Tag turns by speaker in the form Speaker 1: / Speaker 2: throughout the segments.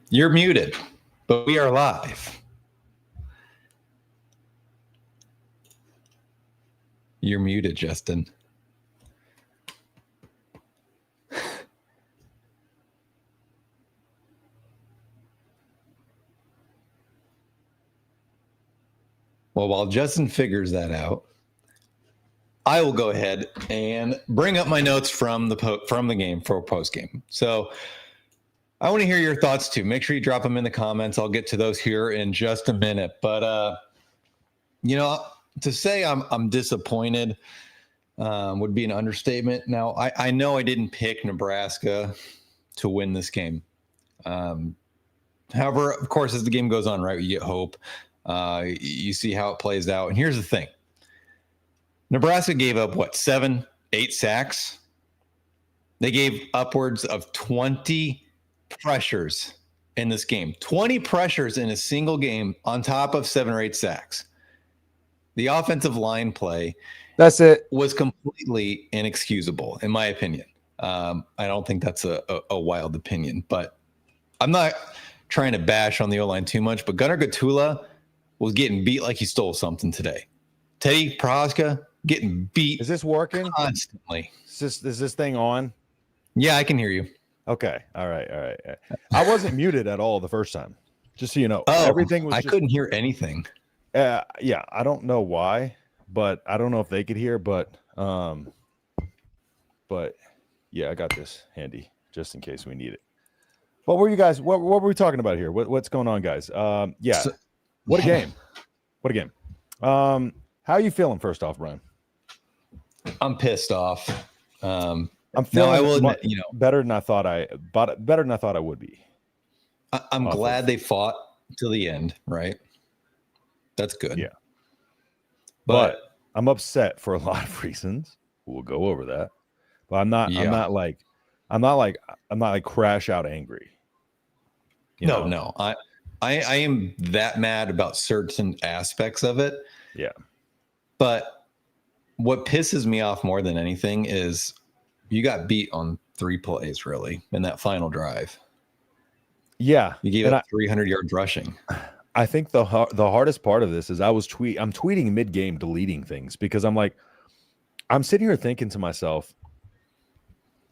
Speaker 1: You're muted, but we are live. You're muted, Justin. Well, while Justin figures that out, I will go ahead and bring up my notes from the game for Postgame. So I want to hear your thoughts too. Make sure you drop them in the comments. I'll get to those here in just a minute. But to say I'm disappointed would be an understatement. Now I know I didn't pick Nebraska to win this game. However, of course, as the game goes on, right, you get hope. You see how it plays out. And here's the thing. Nebraska gave up, 7, 8 sacks? They gave upwards of 20 pressures in this game. 20 pressures in a single game on top of 7 or 8 sacks. The offensive line play was completely inexcusable, in my opinion. I don't think that's a wild opinion, but I'm not trying to bash on the O-line too much, but Gunnar Gatula was getting beat like he stole something today. Teddy Prohaska getting beat.
Speaker 2: Is this working
Speaker 1: constantly?
Speaker 2: Is this thing on?
Speaker 1: Yeah, I can hear you.
Speaker 2: Okay. All right. I wasn't muted at all the first time. Just so you know.
Speaker 1: Oh,
Speaker 2: everything was.
Speaker 1: I couldn't hear anything.
Speaker 2: Yeah, I don't know why, but I don't know if they could hear, but yeah, I got this handy just in case we need it. What were you guys? What were we talking about here? What's going on, guys? Yeah. What a game. What a game. How are you feeling first off, Brian?
Speaker 1: I'm pissed off.
Speaker 2: I'm feeling
Speaker 1: I will admit,
Speaker 2: better than I thought I would be.
Speaker 1: I'm glad they fought till the end, right? That's good.
Speaker 2: Yeah. But I'm upset for a lot of reasons. We'll go over that. But I'm not like crash out angry.
Speaker 1: No. I am that mad about certain aspects of it.
Speaker 2: Yeah.
Speaker 1: But what pisses me off more than anything is you got beat on 3 plays, really, in that final drive.
Speaker 2: Yeah.
Speaker 1: You gave up 300 yards rushing.
Speaker 2: I think the hardest part of this is I'm tweeting mid-game deleting things because I'm sitting here thinking to myself,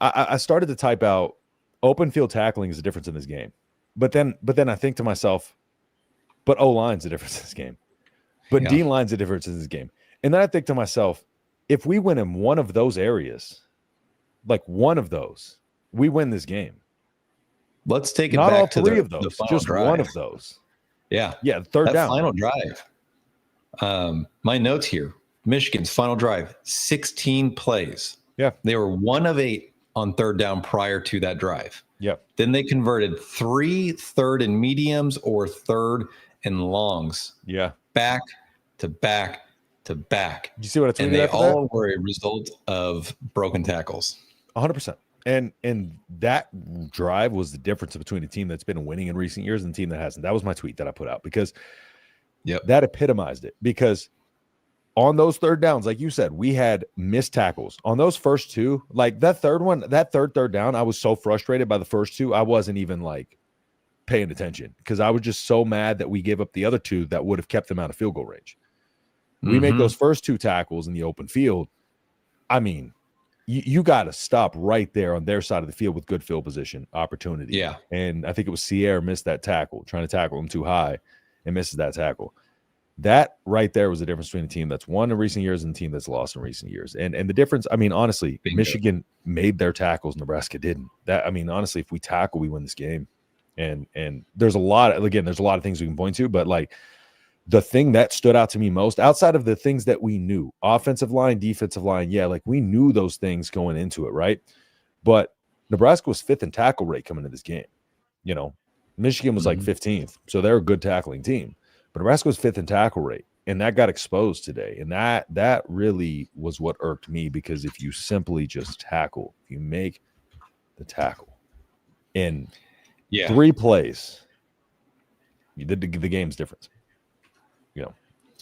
Speaker 2: I started to type out open field tackling is the difference in this game. But then I think to myself, but O-line's the difference in this game. But D-line's the difference in this game. And then I think to myself, if we win in one of those areas, like one of those, we win this game.
Speaker 1: Let's take it
Speaker 2: Not
Speaker 1: back
Speaker 2: all
Speaker 1: to
Speaker 2: three of those,
Speaker 1: just
Speaker 2: drive. One of those.
Speaker 1: Yeah.
Speaker 2: Third down.
Speaker 1: Final drive. My notes here. Michigan's final drive, 16 plays.
Speaker 2: Yeah.
Speaker 1: They were 1 of 8 on third down prior to that drive.
Speaker 2: Yeah.
Speaker 1: Then they converted 3 third and mediums or third and longs.
Speaker 2: Yeah.
Speaker 1: Back to back to back.
Speaker 2: You see what I tweeted?
Speaker 1: And they all were a result of broken tackles.
Speaker 2: 100%. And that drive was the difference between a team that's been winning in recent years and a team that hasn't. That was my tweet that I put out because that epitomized it. Because on those third downs, like you said, we had missed tackles. On those first 2, like that third down, I was so frustrated by the first 2, I wasn't even like paying attention because I was just so mad that we gave up the other 2 that would have kept them out of field goal range. We make those first 2 tackles in the open field. I mean, you got to stop right there on their side of the field with good field position opportunity.
Speaker 1: Yeah.
Speaker 2: And I think it was Sierra missed that tackle, trying to tackle him too high and misses that tackle. That right there was the difference between a team that's won in recent years and a team that's lost in recent years. And the difference, I mean, honestly, Michigan made their tackles, Nebraska didn't. Honestly, if we tackle, we win this game. And there's a lot of things we can point to, but like the thing that stood out to me most, outside of the things that we knew, offensive line, defensive line, like we knew those things going into it, right? But Nebraska was 5th in tackle rate coming into this game. Michigan was like 15th, so they're a good tackling team. But Nebraska was 5th in tackle rate, and that got exposed today. And that really was what irked me because if you simply just tackle, if you make the tackle in 3 plays, the game's different.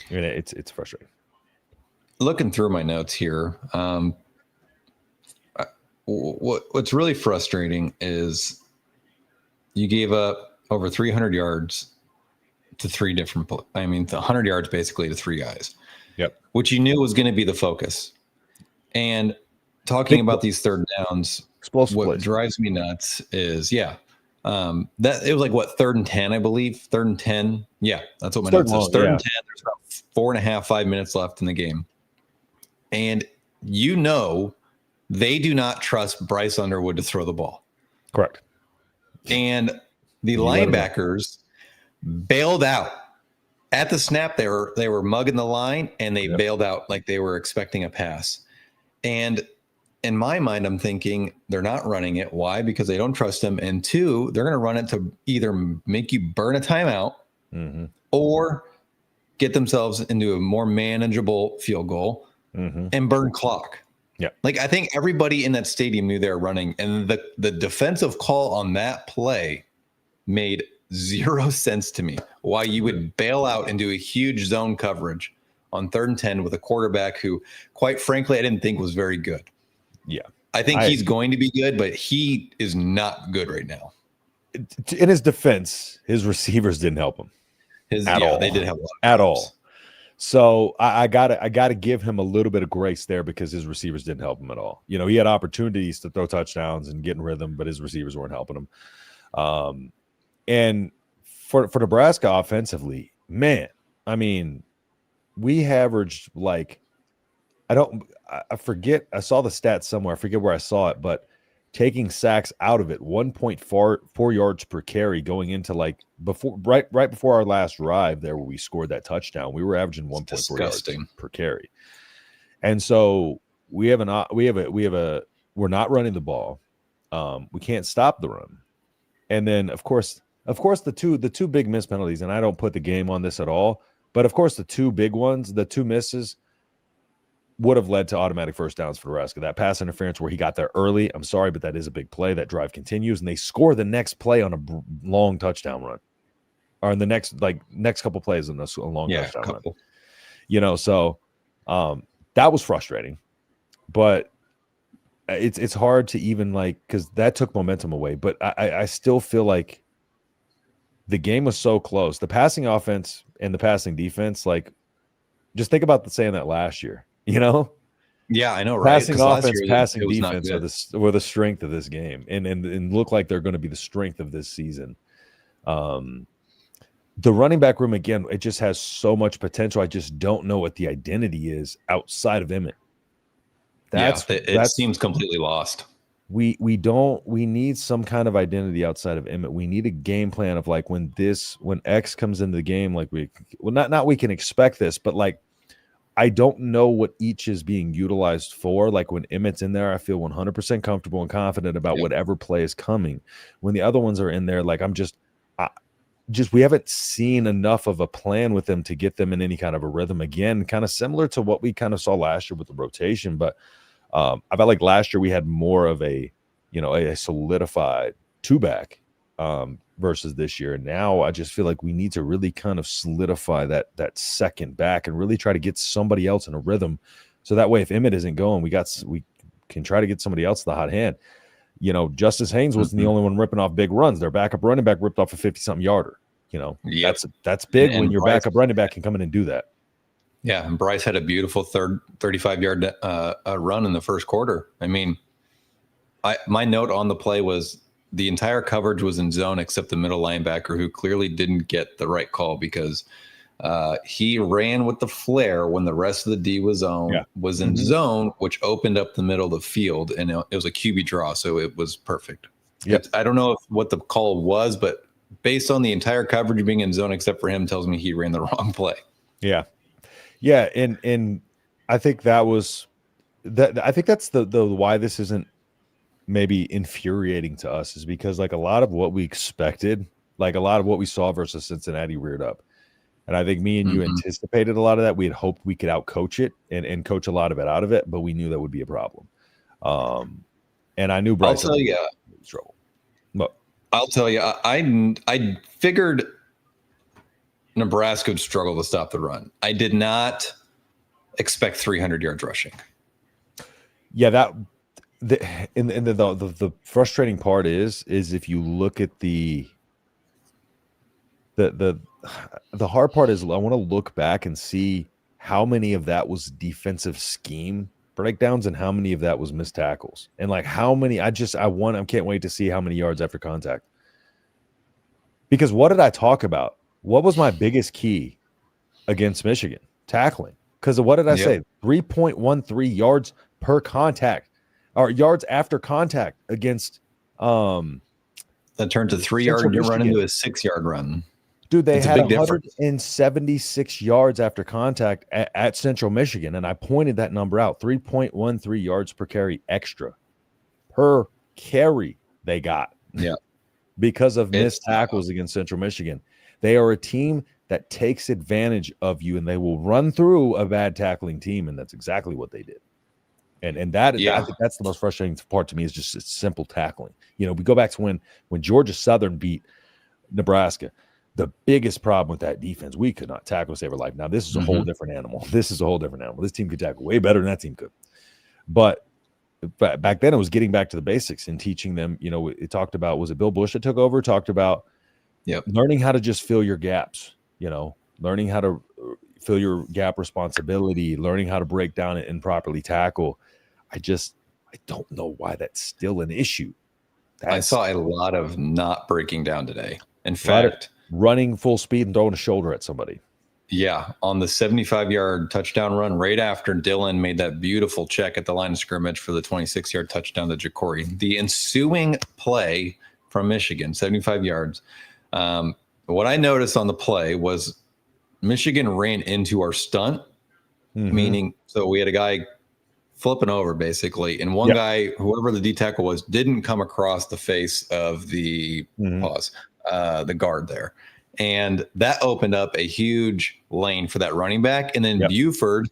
Speaker 2: It's frustrating.
Speaker 1: Looking through my notes here, what's really frustrating is you gave up over 300 yards to 100 yards basically to 3 guys.
Speaker 2: Yep.
Speaker 1: Which you knew was going to be the focus. And talking about these third downs,
Speaker 2: explosive
Speaker 1: what
Speaker 2: plays.
Speaker 1: drives me nuts is, that it was like what, 3rd and 10, I believe. 3rd and 10. Yeah, that's what my note says. 3rd and 10. There's about 5 minutes left in the game. And they do not trust Bryce Underwood to throw the ball.
Speaker 2: Correct.
Speaker 1: And the linebackers bailed out. At the snap, they were mugging the line, and they bailed out like they were expecting a pass. And in my mind, I'm thinking they're not running it. Why? Because they don't trust him. And 2, they're going to run it to either make you burn a timeout or get themselves into a more manageable field goal and burn clock.
Speaker 2: Yeah.
Speaker 1: Like, I think everybody in that stadium knew they were running, and the defensive call on that play made zero sense to me. Why you would bail out and do a huge zone coverage on 3rd and 10 with a quarterback who, quite frankly, I didn't think was very good.
Speaker 2: Yeah.
Speaker 1: I think he's going to be good, but he is not good right now.
Speaker 2: In his defense, his receivers didn't help him at all.
Speaker 1: They did have a lot
Speaker 2: at all. So I gotta give him a little bit of grace there because his receivers didn't help him at all. You know, he had opportunities to throw touchdowns and get in rhythm, but his receivers weren't helping him. And for Nebraska offensively, man, I mean, we averaged like, I forget, I saw the stats somewhere. I forget where I saw it, but taking sacks out of it, 1.4 yards per carry going into like right before our last drive there where we scored that touchdown, we were averaging 1.4 yards per carry. And so we're not running the ball. We can't stop the run. And then of course the two big missed penalties, and I don't put the game on this at all, but of course the two big ones, the two misses would have led to automatic first downs for Nebraska. That pass interference where he got there early, I'm sorry, but that is a big play. That drive continues, and they score the next play on a long touchdown run, or in the next couple plays in a long touchdown run. You know, so that was frustrating, but it's hard to even because that took momentum away. But I still feel like the game was so close. The passing offense and the passing defense, just think about saying that last year. You know,
Speaker 1: yeah, I know, right?
Speaker 2: Passing offense, passing defense were the strength of this game, and look like they're going to be the strength of this season. The running back room again, it just has so much potential. I just don't know what the identity is outside of Emmett.
Speaker 1: It seems completely lost.
Speaker 2: We need some kind of identity outside of Emmett. We need a game plan of when X comes into the game, not we can expect this, but I don't know what each is being utilized for. When Emmett's in there, I feel 100% comfortable and confident about whatever play is coming. When the other ones are in there, we haven't seen enough of a plan with them to get them in any kind of a rhythm again, kind of similar to what we kind of saw last year with the rotation. But I felt like last year we had more of a solidified two-back versus this year. Now I just feel like we need to really kind of solidify that second back and really try to get somebody else in a rhythm. So that way, if Emmett isn't going, we can try to get somebody else the hot hand. Justice Haynes wasn't the only one ripping off big runs. Their backup running back ripped off a 50-something yarder. That's big when your backup running back can come in and do that.
Speaker 1: Yeah, and Bryce had a beautiful 35-yard run in the first quarter. I mean, my note on the play was the entire coverage was in zone except the middle linebacker, who clearly didn't get the right call because he ran with the flare when the rest of the D was in zone, which opened up the middle of the field, and it was a QB draw, so it was perfect.
Speaker 2: Yep.
Speaker 1: I don't know what the call was, but based on the entire coverage being in zone except for him tells me he ran the wrong play.
Speaker 2: Yeah. Yeah, and I think that was that. I think that's the why this isn't maybe infuriating to us is because a lot of what we expected, a lot of what we saw versus Cincinnati reared up. And I think me and you anticipated a lot of that. We had hoped we could outcoach it and coach a lot of it out of it, but we knew that would be a problem. And I knew Bryce.
Speaker 1: I'll tell you,
Speaker 2: trouble. But
Speaker 1: I'll tell you, I figured Nebraska would struggle to stop the run. I did not expect 300 yards rushing.
Speaker 2: Yeah, the frustrating part is if you look at the the hard part is I want to look back and see how many of that was defensive scheme breakdowns and how many of that was missed tackles, and like how many. I can't wait to see how many yards after contact. Because what did I talk about? What was my biggest key against Michigan? Tackling. Because what did I say? 3.13 yards per contact, or yards after contact against
Speaker 1: that turned to 3 yard and you run into a 6 yard run.
Speaker 2: Dude, they had 176 yards after contact at Central Michigan, and I pointed that number out. 3.13 yards per carry extra per carry they got.
Speaker 1: Yeah.
Speaker 2: Because of missed tackles against Central Michigan. They are a team that takes advantage of you, and they will run through a bad tackling team, and that's exactly what they did. And I think that's the most frustrating part to me, is just simple tackling. You know, we go back to when Georgia Southern beat Nebraska. The biggest problem with that defense, we could not tackle to save our life. Now, this is a whole different animal. This team could tackle way better than that team could. But back then, it was getting back to the basics and teaching them. You know, it talked about, was it Bill Bush that took over? Talked about learning how to just fill your gaps, you know, learning how to fill your gap responsibility, learning how to break down and properly tackle. I don't know why that's still an issue.
Speaker 1: I saw a lot of not breaking down today. In fact,
Speaker 2: running full speed and throwing a shoulder at somebody.
Speaker 1: Yeah, on the 75-yard touchdown run, right after Dylan made that beautiful check at the line of scrimmage for the 26-yard touchdown to Ja'Cory. The ensuing play from Michigan, 75 yards. What I noticed on the play was Michigan ran into our stunt, meaning so we had a guy flipping over basically, and one guy, whoever the D tackle was, didn't come across the face of the the guard there. And that opened up a huge lane for that running back. And then Buford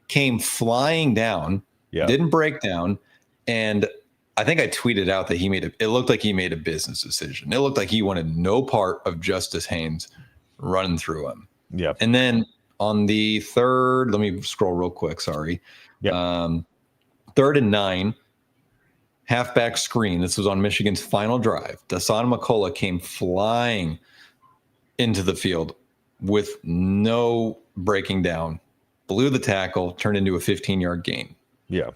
Speaker 1: came flying down, didn't break down. And I think I tweeted out that it looked like he made a business decision. It looked like he wanted no part of Justice Haynes running through him. Yeah. And then on the third, let me scroll real quick. Sorry. 3rd and 9, halfback screen. This was on Michigan's final drive. Dasan McCullough came flying into the field with no breaking down, blew the tackle, turned into a 15-yard gain. Yeah.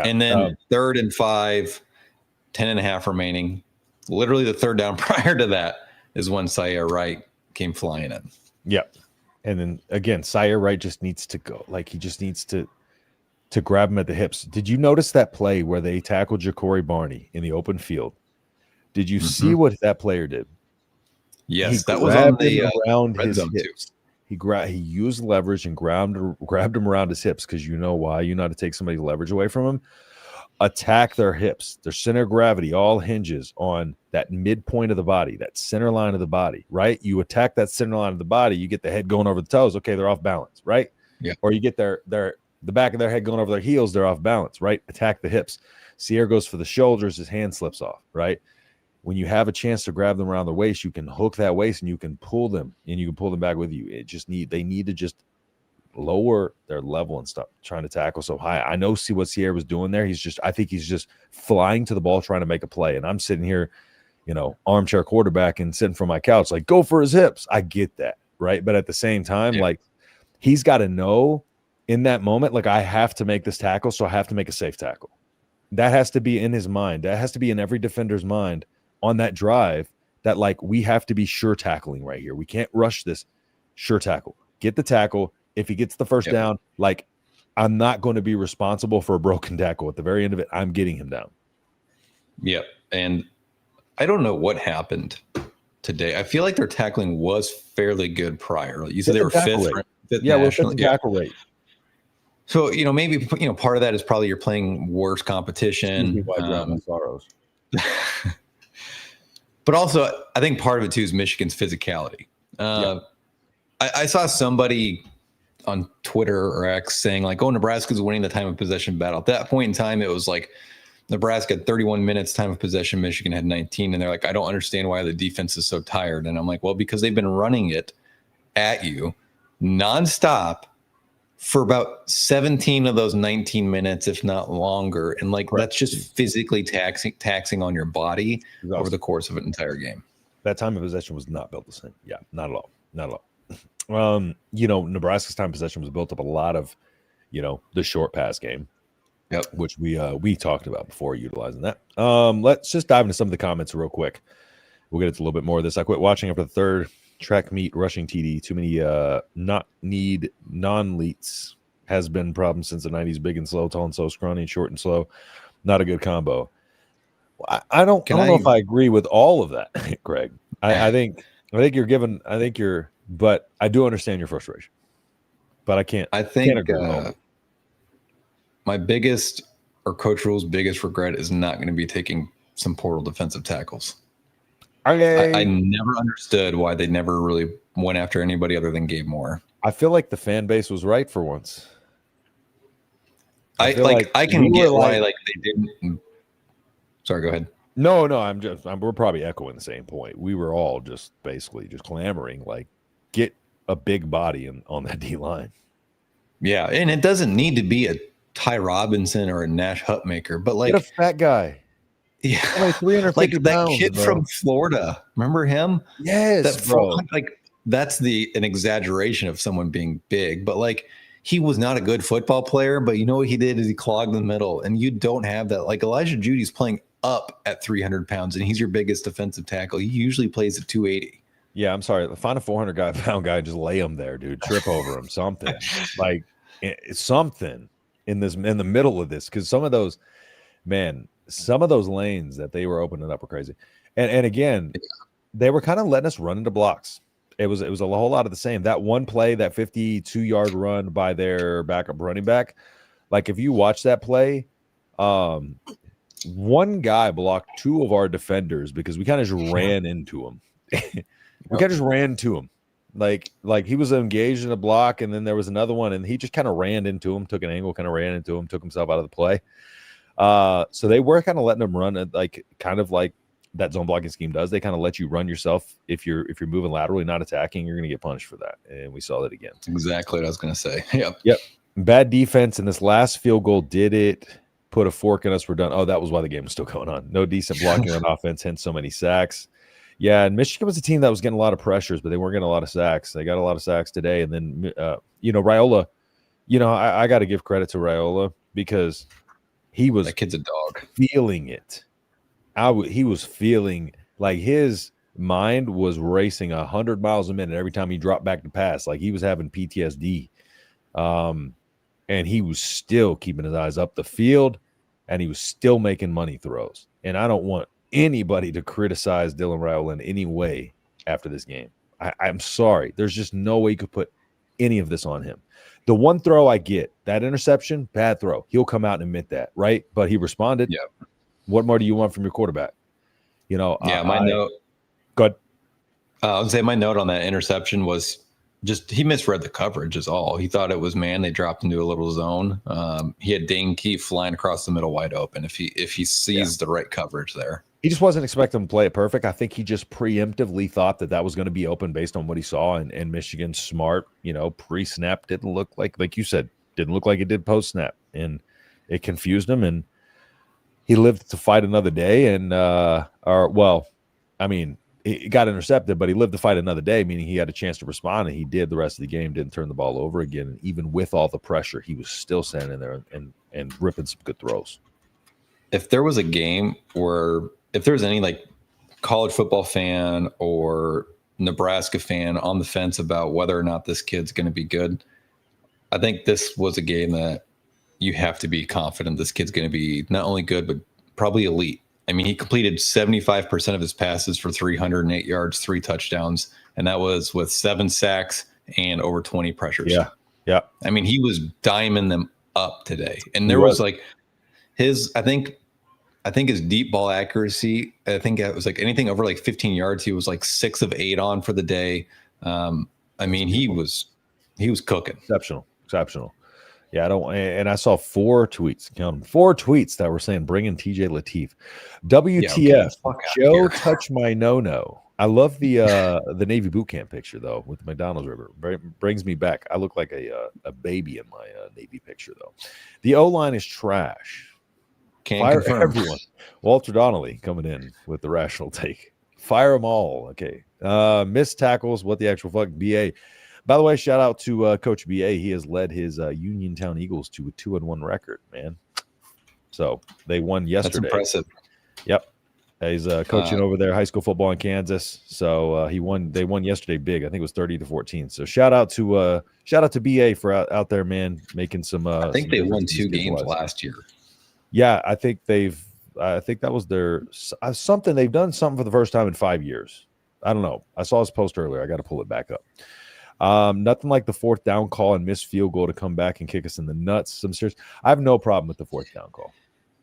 Speaker 1: And then 3rd and 5, 10 and a half remaining. Literally the third down prior to that is when Syer Wright came flying in.
Speaker 2: Yep. And then again, Syer Wright just needs to go. Like, he just needs to grab him at the hips. Did you notice that play where they tackled Ja'Cory Barney in the open field? Did you see what that player did?
Speaker 1: Yes, that was on the
Speaker 2: around his hips. He used leverage and grabbed him around his hips, because you know why? You know how to take somebody's leverage away from him. Attack their hips. Their center of gravity all hinges on that midpoint of the body, that center line of the body, right? You attack that center line of the body, you get the head going over the toes. Okay, they're off balance, right? Yeah. Or you get the back of their head going over their heels, they're off balance, right? Attack the hips. Sierra goes for the shoulders, his hand slips off, right? When you have a chance to grab them around the waist, you can hook that waist and you can pull them, and you can pull them back with you. They need to just lower their level and stop trying to tackle so high. I know see what Sierra was doing there. I think he's just flying to the ball trying to make a play. And I'm sitting here, you know, armchair quarterback and sitting from my couch, like, go for his hips. I get that, right? But at the same time, like, he's got to know in that moment, like, I have to make this tackle, so I have to make a safe tackle. That has to be in his mind. That has to be in every defender's mind on that drive, that, like, we have to be sure tackling right here. We can't rush this. Sure tackle. Get the tackle. If he gets the first down, like, I'm not going to be responsible for a broken tackle. At the very end of it, I'm getting him down.
Speaker 1: Yep. And I don't know what happened today. I feel like their tackling was fairly good prior. You said they were fifth national.
Speaker 2: Tackle rate.
Speaker 1: So, you know, maybe, you know, part of that is probably you're playing worse competition.
Speaker 2: Sorrows.
Speaker 1: But also, I think part of it, too, is Michigan's physicality. I saw somebody on Twitter or X saying, like, oh, Nebraska's winning the time of possession battle. At that point in time, it was like Nebraska had 31 minutes time of possession. Michigan had 19. And they're like, I don't understand why the defense is so tired. And I'm like, well, because they've been running it at you nonstop for about 17 of those 19 minutes, if not longer. And, like, that's just physically taxing on your body over the course of an entire game.
Speaker 2: That time of possession was not built the same. Yeah, not at all. Not at all. Nebraska's time of possession was built up a lot of, the short pass game.
Speaker 1: Yep.
Speaker 2: Which we talked about before utilizing that. Let's just dive into some of the comments real quick. We'll get into a little bit more of this. I quit watching after the third track meet rushing TD. Too many non-leets. Has been a problem since the 90s. Big and slow, tall and slow, scrawny and short and slow. Not a good combo. I don't know if I agree with all of that, Greg. I think but I do understand your frustration. But I can't agree with all.
Speaker 1: My biggest, or Coach Rule's biggest regret is not going to be taking some portal defensive tackles. I never understood why they never really went after anybody other than Gabe Moore.
Speaker 2: I feel like the fan base was right for once.
Speaker 1: I can get why they didn't. Sorry, go ahead.
Speaker 2: No, we're probably echoing the same point. We were all just basically just clamoring, like, get a big body on that D line.
Speaker 1: Yeah, and it doesn't need to be a Ty Robinson or a Nash Hutmaker, but like
Speaker 2: get a fat guy.
Speaker 1: Yeah,
Speaker 2: like 350
Speaker 1: like
Speaker 2: pounds,
Speaker 1: that kid from Florida. Remember him?
Speaker 2: Yes, bro.
Speaker 1: That's an exaggeration of someone being big, but like he was not a good football player. But you know what he did is he clogged the middle, and you don't have that. Like Elijah Judy's playing up at 300 pounds, and he's your biggest defensive tackle. He usually plays at 280.
Speaker 2: Yeah, I'm sorry. Find a 400-pound guy, just lay him there, dude. Trip over him, something like something in the middle of this, because some of those lanes that they were opening up were crazy. And again, they were kind of letting us run into blocks. It was a whole lot of the same. That one play, that 52-yard run by their backup running back, like if you watch that play, one guy blocked two of our defenders because we kind of just ran into him. We kind of just ran to him. Like he was engaged in a block, and then there was another one, and he just kind of ran into him, took an angle, kind of ran into him, took himself out of the play. So they were kind of letting him run, kind of like that zone blocking scheme does. They kind of let you run yourself. If you're moving laterally, not attacking, you're going to get punished for that. And we saw that again.
Speaker 1: That's exactly what I was going to say. Yep.
Speaker 2: Bad defense in this last field goal. Did it put a fork in us? We're done. Oh, that was why the game was still going on. No decent blocking on offense, hence so many sacks. Yeah, and Michigan was a team that was getting a lot of pressures, but they weren't getting a lot of sacks. They got a lot of sacks today. And then, Raiola, I got to give credit to Raiola because that
Speaker 1: kid's a dog.
Speaker 2: Feeling it. He was feeling like his mind was racing 100 miles a minute every time he dropped back to pass. Like he was having PTSD. And he was still keeping his eyes up the field, and he was still making money throws. And I don't want anybody to criticize Dylan Raiola in any way after this game. I'm sorry. There's just no way you could put any of this on him. The one throw I get, that interception, bad throw. He'll come out and admit that, right? But he responded.
Speaker 1: Yeah.
Speaker 2: What more do you want from your quarterback?
Speaker 1: My note.
Speaker 2: Go ahead.
Speaker 1: I would say my note on that interception was just he misread the coverage is all. He thought it was man. They dropped into a little zone. He had Dane Keefe flying across the middle wide open if he sees the right coverage there. He
Speaker 2: just wasn't expecting to play it perfect. I think he just preemptively thought that was going to be open based on what he saw. And Michigan's smart, pre-snap didn't look like you said, didn't look like it did post-snap. And it confused him. And he lived to fight another day. And, he got intercepted, but he lived to fight another day, meaning he had a chance to respond. And he did the rest of the game, didn't turn the ball over again. And even with all the pressure, he was still standing there and ripping some good throws.
Speaker 1: If there was a game if there was any like college football fan or Nebraska fan on the fence about whether or not this kid's going to be good, I think this was a game that you have to be confident this kid's going to be not only good, but probably elite. I mean, he completed 75% of his passes for 308 yards, 3 touchdowns, and that was with 7 sacks and over 20 pressures.
Speaker 2: Yeah.
Speaker 1: I mean, he was diming them up today. And there was like I think his deep ball accuracy, I think it was like anything over like 15 yards, he was like 6 of 8 on for the day. I mean, he was cooking.
Speaker 2: Exceptional. Yeah, I saw 4 tweets, count them, 4 tweets that were saying bring in TJ Lateef. WTF, Joe touch my no. I love the Navy boot camp picture though with the McDonald's river. Brings me back. I look like a baby in my Navy picture though. The O-line is trash.
Speaker 1: Can't
Speaker 2: Fire
Speaker 1: confirm.
Speaker 2: Everyone. Walter Donnelly coming in with the rational take. Fire them all. Okay. Missed tackles. What the actual fuck? BA. By the way, shout out to Coach BA. He has led his Uniontown Eagles to a 2-1 record, man. So they won yesterday.
Speaker 1: That's impressive.
Speaker 2: Yep. He's coaching over there, high school football in Kansas. So he won. They won yesterday big. I think it was 30-14. So shout out to BA for out there, man, making some.
Speaker 1: I think they won 2 games last year.
Speaker 2: Yeah, I think that was their something. They've done something for the first time in 5 years. I don't know. I saw his post earlier. I got to pull it back up. Nothing like the 4th down call and missed field goal to come back and kick us in the nuts. Some serious. I have no problem with the 4th down call.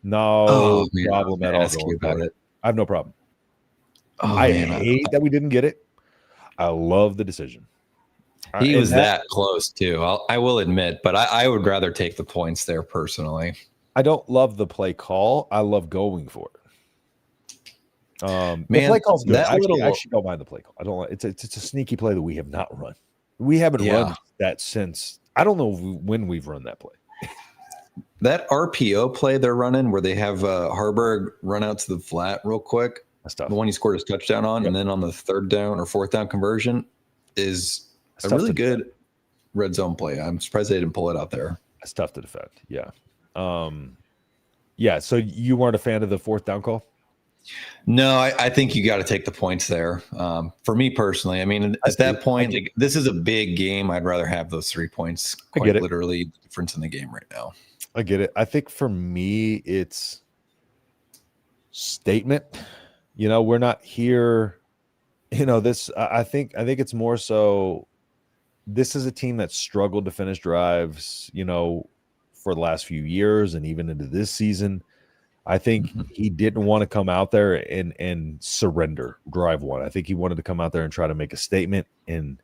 Speaker 2: No problem at all. About it. I have no problem. I hate that we didn't get it. I love the decision.
Speaker 1: He was that close too. I will admit, but I would rather take the points there personally.
Speaker 2: I don't love the play call. I love going for it.
Speaker 1: Man,
Speaker 2: the play call's good. I actually don't mind the play call. I don't. It's a sneaky play that we have not run. We haven't run that since. I don't know when we've run that play.
Speaker 1: That RPO play they're running where they have Harburg run out to the flat real quick.
Speaker 2: That's tough.
Speaker 1: The one he scored his touchdown on, and then on the 3rd down or 4th down conversion is a really good red zone play. I'm surprised they didn't pull it out there.
Speaker 2: That's tough to defend. Yeah. So you weren't a fan of the 4th down call?
Speaker 1: No, I think you got to take the points there. For me personally, I mean, at that point, like, this is a big game. I'd rather have those 3 points. Quite literally, the difference in the game right now.
Speaker 2: I get it. I think for me, it's statement. We're not here. This. I think it's more so. This is a team that struggled to finish drives. For the last few years and even into this season. I think he didn't want to come out there and surrender drive 1. I think he wanted to come out there and try to make a statement, and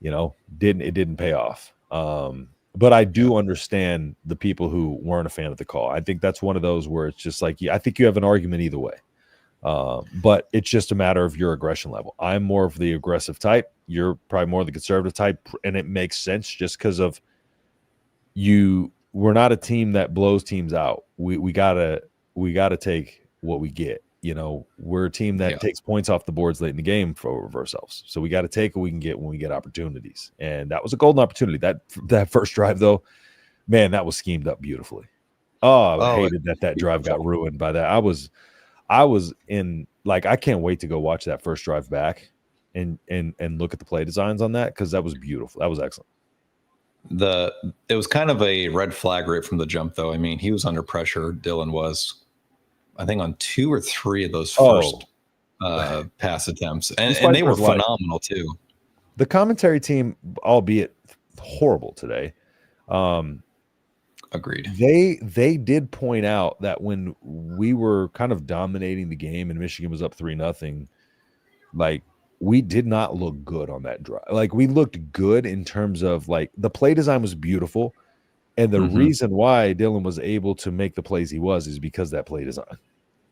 Speaker 2: it didn't pay off. But I do understand the people who weren't a fan of the call. I think that's one of those where it's just like, I think you have an argument either way. But it's just a matter of your aggression level. I'm more of the aggressive type. You're probably more the conservative type, and it makes sense just because of we're not a team that blows teams out. We gotta take what we get. We're a team that takes points off the boards late in the game for ourselves. So we got to take what we can get when we get opportunities. And that was a golden opportunity. That first drive, though, man, that was schemed up beautifully. I hated that drive got ruined by that. I was in, like, I can't wait to go watch that first drive back and look at the play designs on that, because that was beautiful. That was excellent.
Speaker 1: It was kind of a red flag right from the jump, though. I mean, he was under pressure. Dylan was, I think, on 2 or 3 of those first pass attempts, and they were phenomenal too.
Speaker 2: The commentary team, albeit horrible today,
Speaker 1: agreed.
Speaker 2: They did point out that when we were kind of dominating the game and Michigan was up 3-0, like, we did not look good on that drive. Like, we looked good in terms of, like, the play design was beautiful. And the reason why Dylan was able to make the plays he was is because that play design.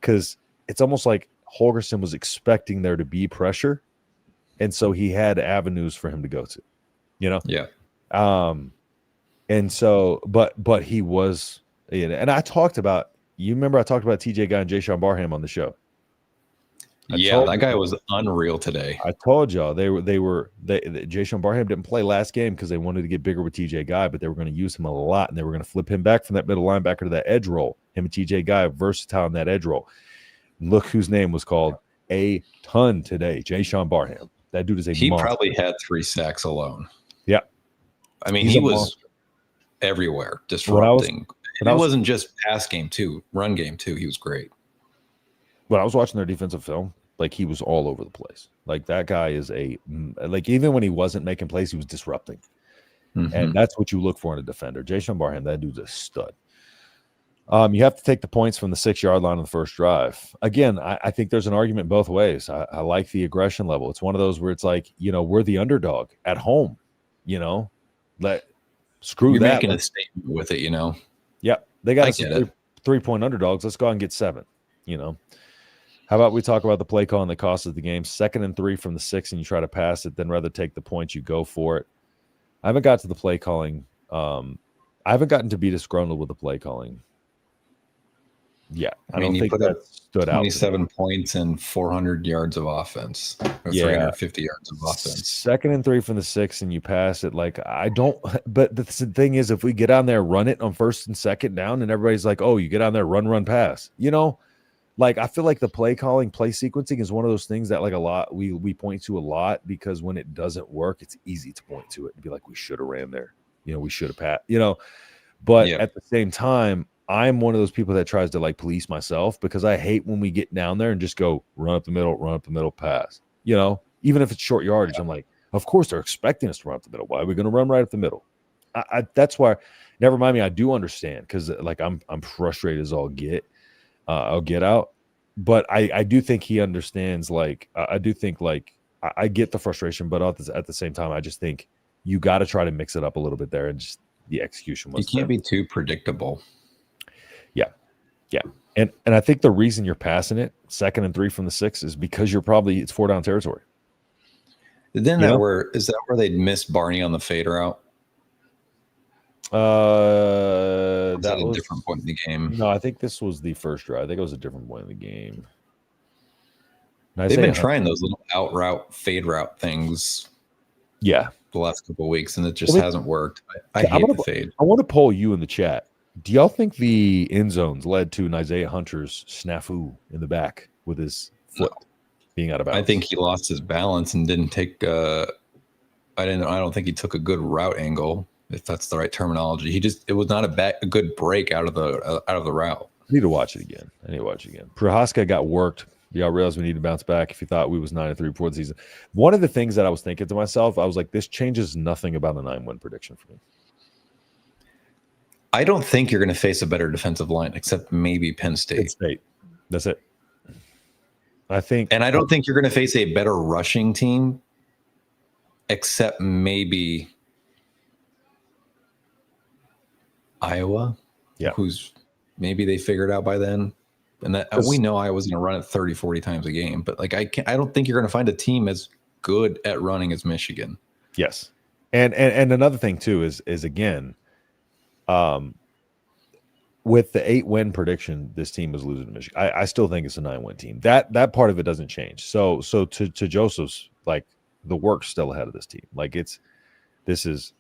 Speaker 2: Because it's almost like Holgerson was expecting there to be pressure. And so he had avenues for him to go to,
Speaker 1: Yeah.
Speaker 2: And so, but he was, and I talked about, you remember I talked about TJ Guy and Jay Sean Barham on the show.
Speaker 1: That guy was unreal today.
Speaker 2: I told y'all Jay Sean Barham didn't play last game because they wanted to get bigger with TJ Guy, but they were going to use him a lot, and they were going to flip him back from that middle linebacker to that edge role. Him and TJ Guy, versatile in that edge role. Look whose name was called a ton today. Jay Sean Barham. That dude is
Speaker 1: He
Speaker 2: monster.
Speaker 1: Probably had 3 sacks alone.
Speaker 2: Yeah.
Speaker 1: I mean, he was everywhere, disrupting. It wasn't just pass game too, run game too. He was great.
Speaker 2: When I was watching their defensive film, like, he was all over the place. Like, that guy is even when he wasn't making plays, he was disrupting. And that's what you look for in a defender. Jay Sean Barham, that dude's a stud. You have to take the points from the 6-yard line on the first drive. Again, I think there's an argument both ways. I like the aggression level. It's one of those where it's like, we're the underdog at home, screw
Speaker 1: You're
Speaker 2: that.
Speaker 1: Making a statement with it,
Speaker 2: Yeah. They got us 3-point underdogs. Let's go out and get 7, How about we talk about the play call and the cost of the game? 2nd and 3 from the 6, and you try to pass it, then rather take the points, you go for it. I haven't got to the play calling. I haven't gotten to be disgruntled with the play calling. Yeah, I don't think that's stood out.
Speaker 1: 27 points and 400 yards of offense, or 350 yards of offense.
Speaker 2: 2nd and 3 from the 6, and you pass it. Like, I don't. But the thing is, if we get on there, run it on 1st and 2nd down, and everybody's like, "Oh, you get on there, run, pass." You know, like I feel like the play calling, play sequencing is one of those things that like a lot we point to a lot, because when it doesn't work, it's easy to point to it and be like, "We should have ran there." You know, we should have passed. You know, but at the same time, I'm one of those people that tries to like police myself, because I hate when we get down there and just go run up the middle, pass. You know, even if it's short yardage, I'm like, of course they're expecting us to run up the middle. Why are we going to run right up the middle? That's why. Never mind me. I do understand, because like I'm frustrated as I'll get out, but I do think he understands. Like I do think like I get the frustration, but at the same time, I just think you got to try to mix it up a little bit there, and just the execution was.
Speaker 1: You can't be too predictable.
Speaker 2: Yeah. And I think the reason you're passing it 2nd and 3 from the 6 is because it's 4 down territory.
Speaker 1: Then is that where they'd miss Barney on the fade route? That was a different point in the game.
Speaker 2: No, I think this was the first drive. I think it was a different point in the game.
Speaker 1: They've been trying those little out route, fade route things.
Speaker 2: Yeah.
Speaker 1: The last couple of weeks, and it just hasn't worked. I hate the fade.
Speaker 2: I want to poll you in the chat. Do y'all think the end zones led to Isaiah Hunter's snafu in the back with his foot being out of bounds?
Speaker 1: I think he lost his balance and didn't take. I don't think he took a good route angle, if that's the right terminology. It was not a good break out of the route.
Speaker 2: I need to watch it again. Prohaska got worked. Y'all realized we need to bounce back. If you thought we was 9-3 before the season, one of the things that I was thinking to myself, I was like, this changes nothing about the 9-win prediction for me.
Speaker 1: I don't think you're going to face a better defensive line, except maybe Penn State.
Speaker 2: That's it. I think,
Speaker 1: and I don't think you're going to face a better rushing team, except maybe Iowa.
Speaker 2: Yeah,
Speaker 1: who's maybe they figured out by then, and that we know Iowa's going to run it 30-40 times a game. But like I don't think you're going to find a team as good at running as Michigan.
Speaker 2: Yes, and another thing too is again. With the 8-win prediction, this team is losing to Michigan. I still think it's a 9-win team. That part of it doesn't change. So to Joseph's, like, the work's still ahead of this team. Like this is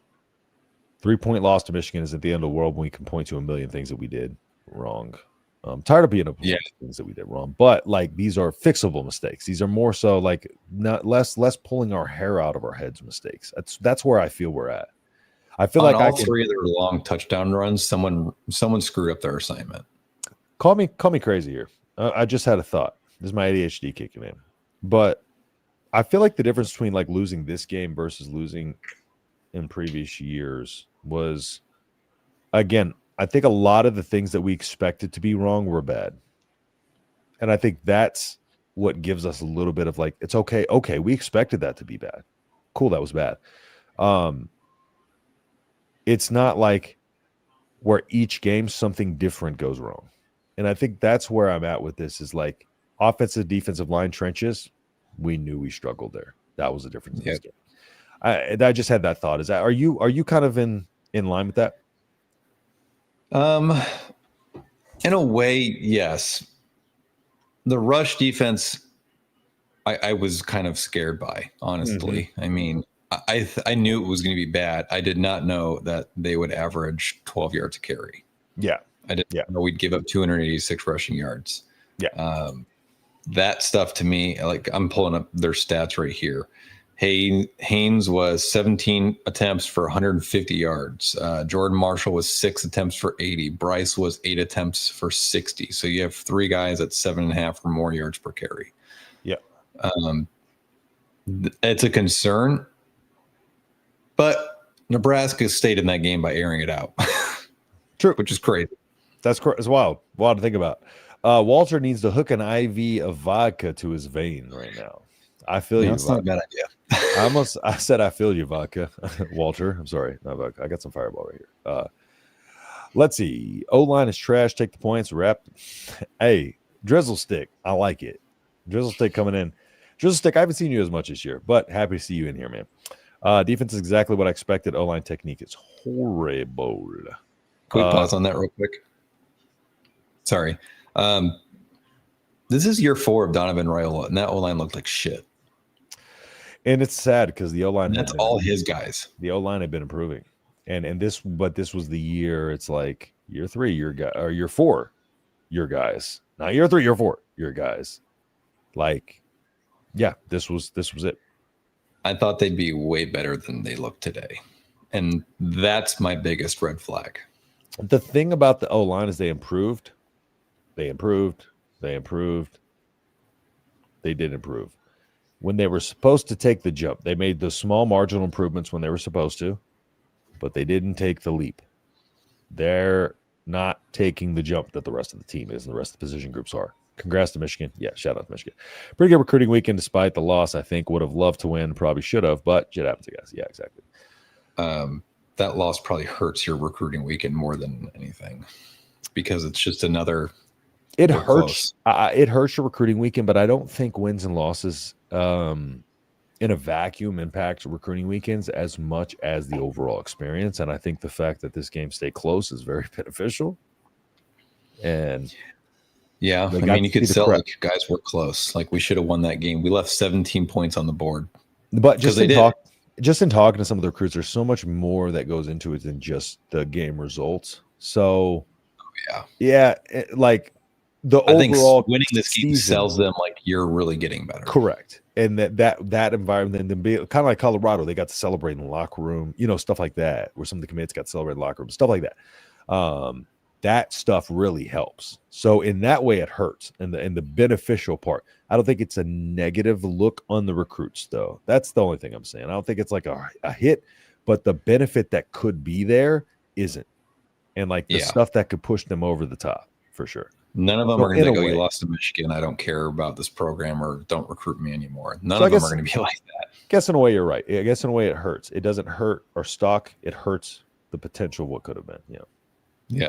Speaker 2: 3-point loss to Michigan is at the end of the world when we can point to a million things that we did wrong. I'm tired of being things that we did wrong, but like these are fixable mistakes. These are more so like not less pulling our hair out of our heads mistakes. That's where I feel we're at. I feel like
Speaker 1: all three of their long touchdown runs, someone screwed up their assignment.
Speaker 2: Call me crazy here. I just had a thought. This is my ADHD kicking in. But I feel like the difference between like losing this game versus losing in previous years was, again, I think a lot of the things that we expected to be wrong were bad. And I think that's what gives us a little bit of like, it's okay. Okay, we expected that to be bad. Cool, that was bad. It's not like where each game something different goes wrong. And I think that's where I'm at with this is like offensive, defensive line trenches. We knew we struggled there. That was the difference. In this game. I just had that thought. Are you kind of in line with that?
Speaker 1: In a way, yes. The rush defense, I was kind of scared by, honestly. Mm-hmm. I mean, I knew it was going to be bad. I did not know that they would average 12 yards a carry.
Speaker 2: Yeah.
Speaker 1: I didn't know we'd give up 286 rushing yards.
Speaker 2: Yeah.
Speaker 1: That stuff to me, like I'm pulling up their stats right here. Haynes was 17 attempts for 150 yards. Jordan Marshall was 6 attempts for 80. Bryce was 8 attempts for 60. So you have 3 guys at 7.5 or more yards per carry.
Speaker 2: Yeah.
Speaker 1: It's a concern. But Nebraska stayed in that game by airing it out.
Speaker 2: True.
Speaker 1: Which is crazy.
Speaker 2: It's wild. Wild to think about. Walter needs to hook an IV of vodka to his vein right now. I feel you.
Speaker 1: That's not a bad idea.
Speaker 2: I said I feel you, vodka. Walter, I'm sorry. Not vodka. I got some Fireball right here. Let's see. O-line is trash. Take the points. Wrap. Hey, Drizzle Stick. I like it. Drizzle Stick coming in. Drizzle Stick, I haven't seen you as much this year, but happy to see you in here, man. Defense is exactly what I expected. O-line technique is horrible.
Speaker 1: Quick pause on that real quick. Sorry. This is year 4 of Donovan Raiola, and that O-line looked like shit.
Speaker 2: And it's sad because the O-line
Speaker 1: And that's all his guys.
Speaker 2: The O-line had been improving. And this was the year. It's like year 3, or year 4, your guys. Not year 3, year 4, your guys. Like, yeah, this was it.
Speaker 1: I thought they'd be way better than they look today. And that's my biggest red flag.
Speaker 2: The thing about the O-line is they improved. They improved. They improved. They did improve. When they were supposed to take the jump, they made the small marginal improvements when they were supposed to, but they didn't take the leap. They're not taking the jump that the rest of the team is and the rest of the position groups are. Congrats to Michigan. Yeah, shout out to Michigan. Pretty good recruiting weekend despite the loss. I think would have loved to win, probably should have, but shit happens, I guess. Yeah, exactly.
Speaker 1: That loss probably hurts your recruiting weekend more than anything because it's just another.
Speaker 2: It hurts. It hurts your recruiting weekend, but I don't think wins and losses in a vacuum impact recruiting weekends as much as the overall experience. And I think the fact that this game stayed close is very beneficial. And
Speaker 1: yeah, I mean, you could sell like guys were close. Like we should have won that game. We left 17 points on the board.
Speaker 2: But just in talking to some of the recruits, there's so much more that goes into it than just the game results. So like the overall
Speaker 1: winning this game sells them like you're really getting better.
Speaker 2: Correct. And that environment, then be kind of like Colorado, they got to celebrate in the locker room, stuff like that, where some of the commits got to celebrate in the locker room, stuff like that. That stuff really helps. So in that way, it hurts. And the beneficial part, I don't think it's a negative look on the recruits, though. That's the only thing I'm saying. I don't think it's like a hit, but the benefit that could be there isn't. And like the stuff that could push them over the top, for sure.
Speaker 1: None of them are going to go, you lost to Michigan, I don't care about this program, or don't recruit me anymore. None of them are going to be like that.
Speaker 2: I guess in a way you're right. I guess in a way it hurts. It doesn't hurt our stock. It hurts the potential of what could have been.
Speaker 1: Yeah.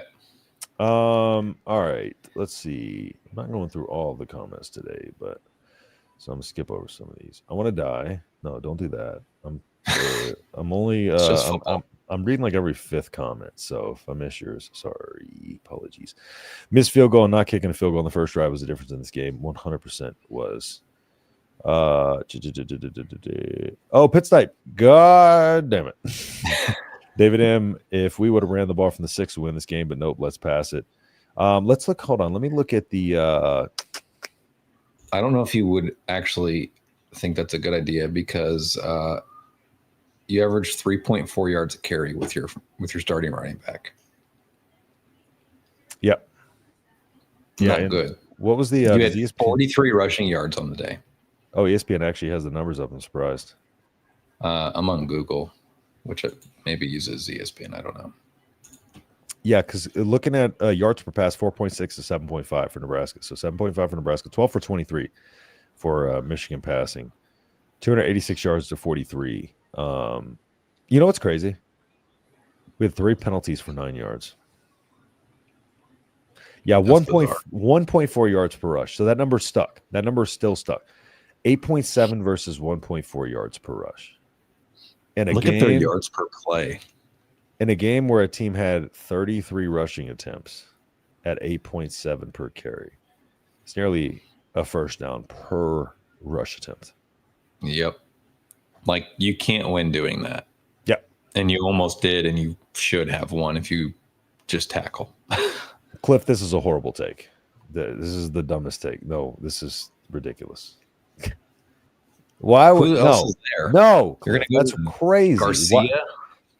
Speaker 2: All right. Let's see. I'm not going through all of the comments today, but so I'm gonna skip over some of these. I want to die. No, don't do that. I'm only I'm reading like every 5th comment, so if I miss yours, sorry, apologies. Missed field goal and not kicking a field goal on the first drive was the difference in this game. 100% was. Pit snipe. God damn it. David M., if we would have ran the ball from the 6 to win this game, but nope, let's pass it. Let's look. Hold on. Let me look at the.
Speaker 1: I don't know if you would actually think that's a good idea because you average 3.4 yards a carry with your starting running back.
Speaker 2: Yep.
Speaker 1: Not good.
Speaker 2: What was the?
Speaker 1: You had 43 rushing yards on the day.
Speaker 2: Oh, ESPN actually has the numbers up. I'm surprised.
Speaker 1: I'm on Google, which maybe uses ESPN. I don't know.
Speaker 2: Yeah, because looking at yards per pass, 4.6 to 7.5 for Nebraska. So 7.5 for Nebraska, 12 for 23 for Michigan passing, 286 yards to 43. You know what's crazy? We had 3 penalties for 9 yards. Yeah, 1.4 yards per rush. So that number's stuck. That number is still stuck. 8.7 versus 1.4 yards per rush. And
Speaker 1: look at their yards per play.
Speaker 2: In a game where a team had 33 rushing attempts at 8.7 per carry, it's nearly a first down per rush attempt.
Speaker 1: Yep. Like, you can't win doing that.
Speaker 2: Yep.
Speaker 1: And you almost did, and you should have won if you just tackle.
Speaker 2: Cliff, this is a horrible take. This is the dumbest take. No, this is ridiculous. Why would
Speaker 1: Who else is there?
Speaker 2: No,
Speaker 1: You're
Speaker 2: Cliff, that's crazy.
Speaker 1: Garcia?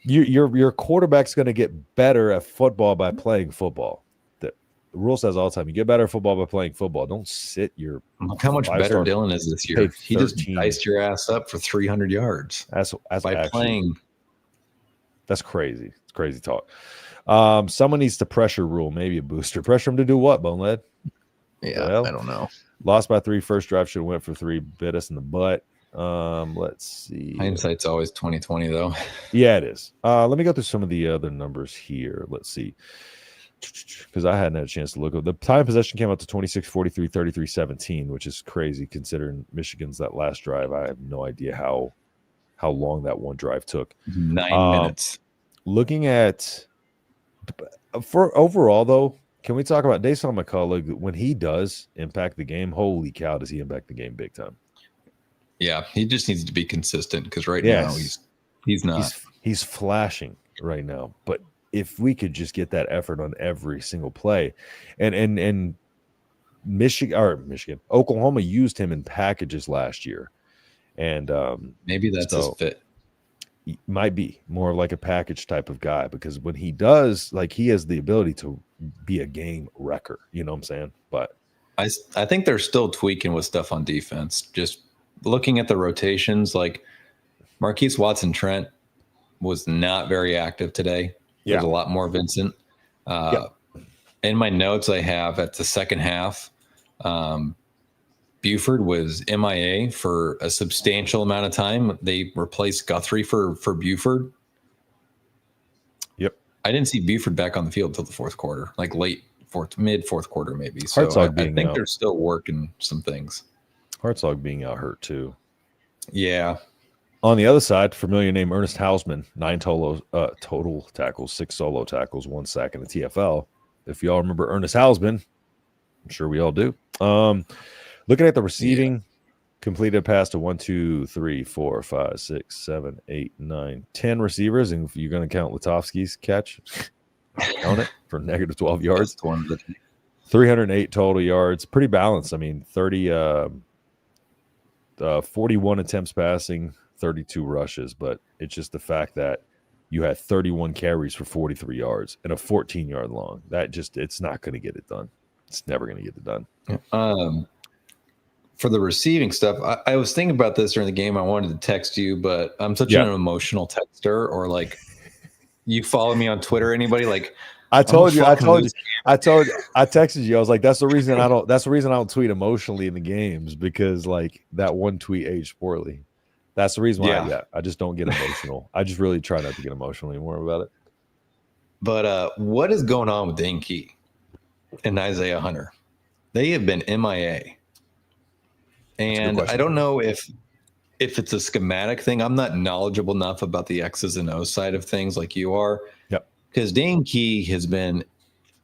Speaker 2: Your quarterback's going to get better at football by playing football. The rule says all the time, you get better at football by playing football. Don't sit your.
Speaker 1: Look how much better Dylan is this year. He just diced your ass up for 300 yards.
Speaker 2: That's
Speaker 1: by actually playing.
Speaker 2: That's crazy. It's crazy talk. Someone needs to pressure Rule, maybe a booster. Pressure him to do what, Bonehead?
Speaker 1: Yeah, well, I don't know.
Speaker 2: Lost by 3. First drive should have went for 3. Bit us in the butt. Let's see.
Speaker 1: Hindsight's always 20/20, though.
Speaker 2: Yeah, it is. Let me go through some of the other numbers here. Let's see. Because I hadn't had a chance to look up. The time possession came out to 26-43, 33-17, which is crazy considering Michigan's that last drive. I have no idea how long that one drive took.
Speaker 1: 9 minutes.
Speaker 2: Looking at for overall, though, Can we talk about Dason McCullough? When he does impact the game, holy cow, does he impact the game big time?
Speaker 1: Yeah, he just needs to be consistent because now he's not.
Speaker 2: He's flashing right now. But if we could just get that effort on every single play, and Michigan, Oklahoma used him in packages last year, and
Speaker 1: maybe that's his fit.
Speaker 2: He might be more like a package type of guy because when he does, like, he has the ability to be a game wrecker. You know what I'm saying? But
Speaker 1: I think they're still tweaking with stuff on defense. Just looking at the rotations, like Marquise Watson-Trent was not very active today. There's a lot more Vincent. In my notes I have at the second half, Buford was MIA for a substantial amount of time. They replaced Guthrie for Buford.
Speaker 2: Yep.
Speaker 1: I didn't see Buford back on the field until the fourth quarter, like mid fourth quarter maybe. So I think they're still working some things.
Speaker 2: Hartzog being out hurt too.
Speaker 1: Yeah.
Speaker 2: On the other side, familiar name Ernest Hausman, 9 total tackles, 6 solo tackles, 1 sack in the TFL. If y'all remember Ernest Hausman, I'm sure we all do. Looking at the receiving, completed a pass to 1, 2, 3, 4, 5, 6, 7, 8, 9, 10 receivers. And if you're going to count Latovsky's catch, count it for negative 12 yards. 308 total yards. Pretty balanced. I mean, 41 attempts passing, 32 rushes. But it's just the fact that you had 31 carries for 43 yards and a 14-yard long. It's not going to get it done. It's never going to get it done.
Speaker 1: For the receiving stuff, I was thinking about this during the game. I wanted to text you, but I'm such an emotional texter. Or like, you follow me on Twitter? Anybody? Like,
Speaker 2: I texted you. I was like, that's the reason I don't tweet emotionally in the games, because like that one tweet aged poorly. That's the reason why. I just don't get emotional. I just really try not to get emotional anymore about it.
Speaker 1: But what is going on with Dane Key and Isaiah Hunter? They have been MIA. And I don't know if it's a schematic thing. I'm not knowledgeable enough about the X's and O's side of things like you are.
Speaker 2: Yep.
Speaker 1: Because Dane Key has been,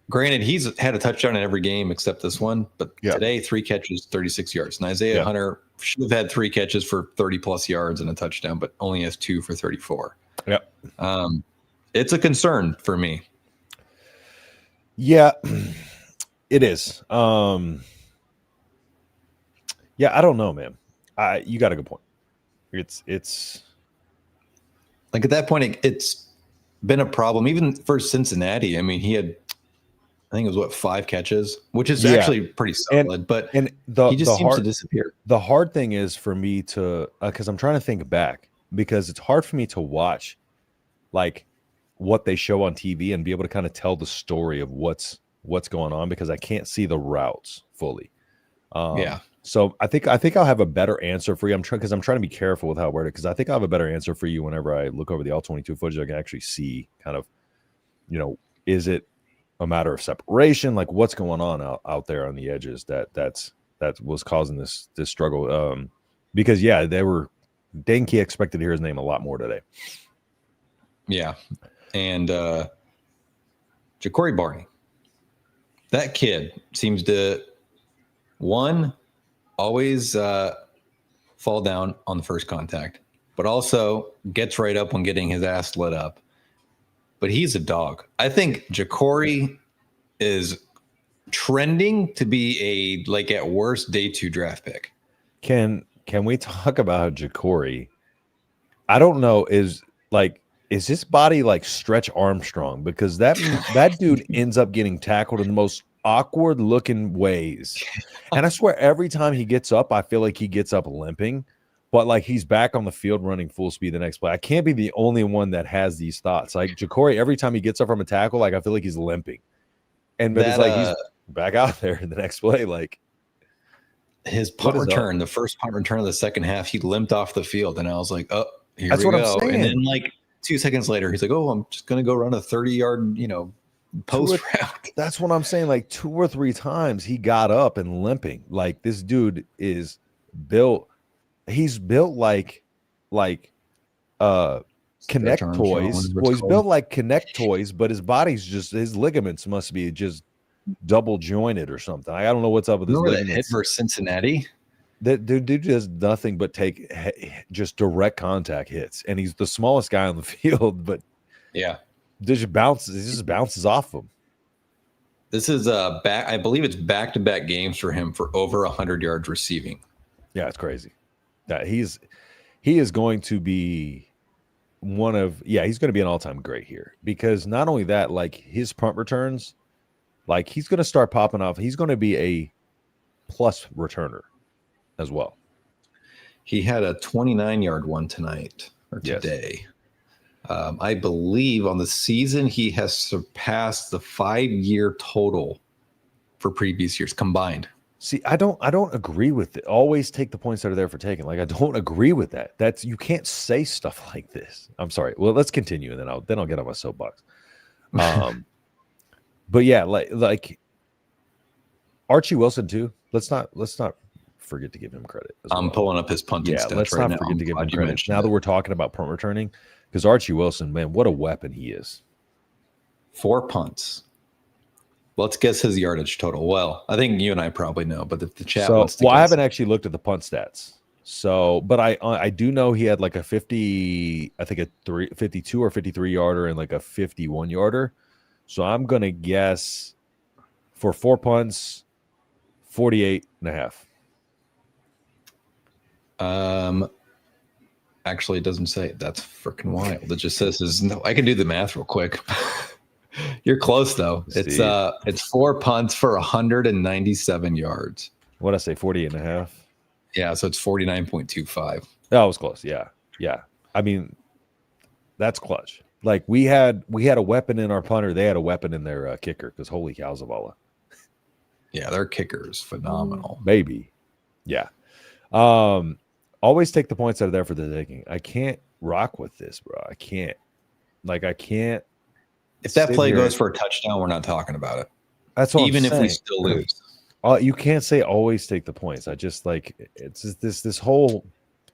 Speaker 1: granted, he's had a touchdown in every game except this one, but today 3 catches, 36 yards. And Isaiah Hunter should have had 3 catches for 30-plus yards and a touchdown, but only has 2 for 34.
Speaker 2: Yep.
Speaker 1: It's a concern for me.
Speaker 2: Yeah, it is. Yeah, I don't know, man. You got a good point. It's
Speaker 1: like at that point, it's been a problem even for Cincinnati. I mean, he had, I think it was 5 catches, which is actually pretty solid. He just seems to disappear.
Speaker 2: The hard thing is for me to, because I'm trying to think back, because it's hard for me to watch like what they show on TV and be able to kind of tell the story of what's going on, because I can't see the routes fully. So I think I'll have a better answer for you. I'm trying to be careful with how I word it, because I think I'll have a better answer for you whenever I look over the all-22 footage. I can actually see kind of, is it a matter of separation, like what's going on out there on the edges that was causing this struggle. Because Dane Key expected to hear his name a lot more today.
Speaker 1: Yeah, and Ja'Cory Barney, that kid seems to always fall down on the first contact, but also gets right up when getting his ass lit up. But he's a dog. I think Ja'Cory is trending to be at worst day 2 draft pick.
Speaker 2: Can we talk about Ja'Cory? I don't know. Is his body like Stretch Armstrong? Because that dude ends up getting tackled in the most awkward looking ways. And I swear every time he gets up, I feel like he gets up limping, but like he's back on the field running full speed the next play. I can't be the only one that has these thoughts. Like Ja'Cory, every time he gets up from a tackle, like I feel like he's limping. But it's like he's back out there in the next play. Like
Speaker 1: his punt return, the first punt return of the second half, he limped off the field, and I was like, oh, here we go. And then like 2 seconds later, he's like, oh, I'm just gonna go run a 30-yard, post route.
Speaker 2: That's what I'm saying. Like 2 or 3 times he got up and limping. Like this dude is built. He's built like Connect Toys. Well, he's built like Connect Toys, but his body's his ligaments must be just double jointed or something. I don't know what's up with his
Speaker 1: Remember that hit
Speaker 2: ligaments.
Speaker 1: versus Cincinnati?
Speaker 2: That dude does nothing but take just direct contact hits, and he's the smallest guy on the field, but
Speaker 1: yeah,
Speaker 2: he just bounces off him.
Speaker 1: This is back. I believe it's back-to-back games for him for over 100 yards receiving.
Speaker 2: Yeah, it's crazy. That he is going to be he's going to be an all-time great here, because not only that, like his punt returns, like he's going to start popping off. He's going to be a plus returner as well.
Speaker 1: He had a 29-yard one tonight or today. Yes. I believe on the season he has surpassed the 5-year total for previous years combined.
Speaker 2: See, I don't agree with it. Always take the points that are there for taking. Like, I don't agree with that. That's, you can't say stuff like this. I'm sorry. Well, let's continue, and then I'll get on my soapbox. But yeah, like Archie Wilson too. Let's not forget to give him credit.
Speaker 1: I'm pulling up his punting stats.
Speaker 2: Let's not forget to give him credit now that we're talking about punt returning, because Archie Wilson, man, what a weapon he is. 4
Speaker 1: punts. Let's guess his yardage total. Well, I think you and I probably know, but if the chat
Speaker 2: wants to guess. I haven't actually looked at the punt stats. So, but I do know he had like a 50, I think 52 or 53 yarder and like a 51 yarder. So I'm going to guess for 4 punts, 48 and a half.
Speaker 1: Actually, it doesn't say. That's freaking wild. It just says I can do the math real quick. You're close though. It's 4 punts for 197 yards.
Speaker 2: What'd I say? 48 and a half.
Speaker 1: Yeah, so it's 49.25.
Speaker 2: That was close. Yeah. I mean, that's clutch. Like we had a weapon in our punter. They had a weapon in their kicker, because holy cow, Zavala.
Speaker 1: Yeah, their kicker is phenomenal.
Speaker 2: Baby. Yeah. Always take the points that are there for the taking. I can't rock with this, bro. I can't.
Speaker 1: If that play goes for a touchdown, we're not talking about it.
Speaker 2: That's what
Speaker 1: even
Speaker 2: I'm
Speaker 1: if we still lose.
Speaker 2: You can't say always take the points. I just it's just this whole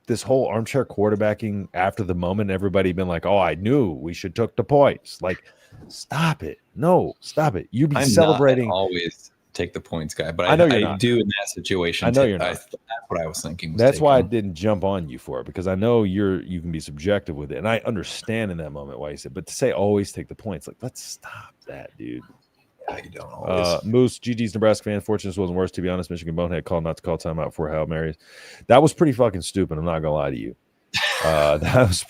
Speaker 2: armchair quarterbacking after the moment. Everybody been like, "Oh, I knew we should took the points." Like, stop it. No, stop it. You be celebrating.
Speaker 1: Always take the points, guy. But
Speaker 2: I know you're not.
Speaker 1: Do in that situation.
Speaker 2: I know you're not.
Speaker 1: That's what I was thinking.
Speaker 2: That's why I didn't jump on you for it, because I know you can be subjective with it, and I understand in that moment why you said. But to say always take the points, like, let's stop that, dude.
Speaker 1: Yeah, you don't always.
Speaker 2: Moose, GG's Nebraska fan. Fortunate wasn't worse, to be honest. Michigan Bonehead called not to call timeout for Hail Marys. That was pretty fucking stupid. I'm not gonna lie to you. That was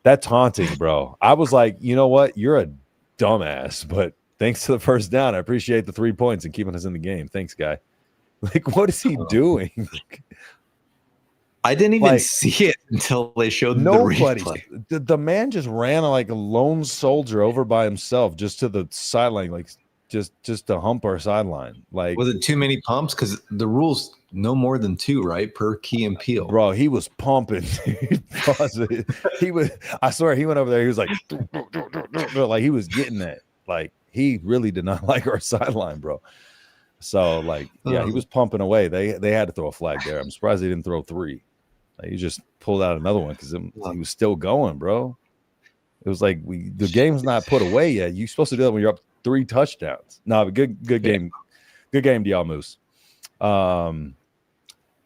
Speaker 2: that taunting, bro. I was like, you know what? You're a dumbass, but thanks to the first down, I appreciate the 3 points and keeping us in the game. Thanks, guy. Like, what is he doing?
Speaker 1: I didn't even see it until they showed the replay.
Speaker 2: The man just ran like a lone soldier over by himself, just to the sideline, like just to hump our sideline. Like,
Speaker 1: was it too many pumps? Because the rules no more than 2, right, per key and peel.
Speaker 2: Bro, he was pumping. He was. I swear, he went over there. He was like, like he was getting that. Like, he really did not like our sideline, bro. So, like, yeah, he was pumping away. They had to throw a flag there. I'm surprised they didn't throw 3. Like, he just pulled out another one because he was still going, bro. It was like the game's not put away yet. You're supposed to do that when you're up 3 touchdowns. No, but good game. Good game to y'all, Moose.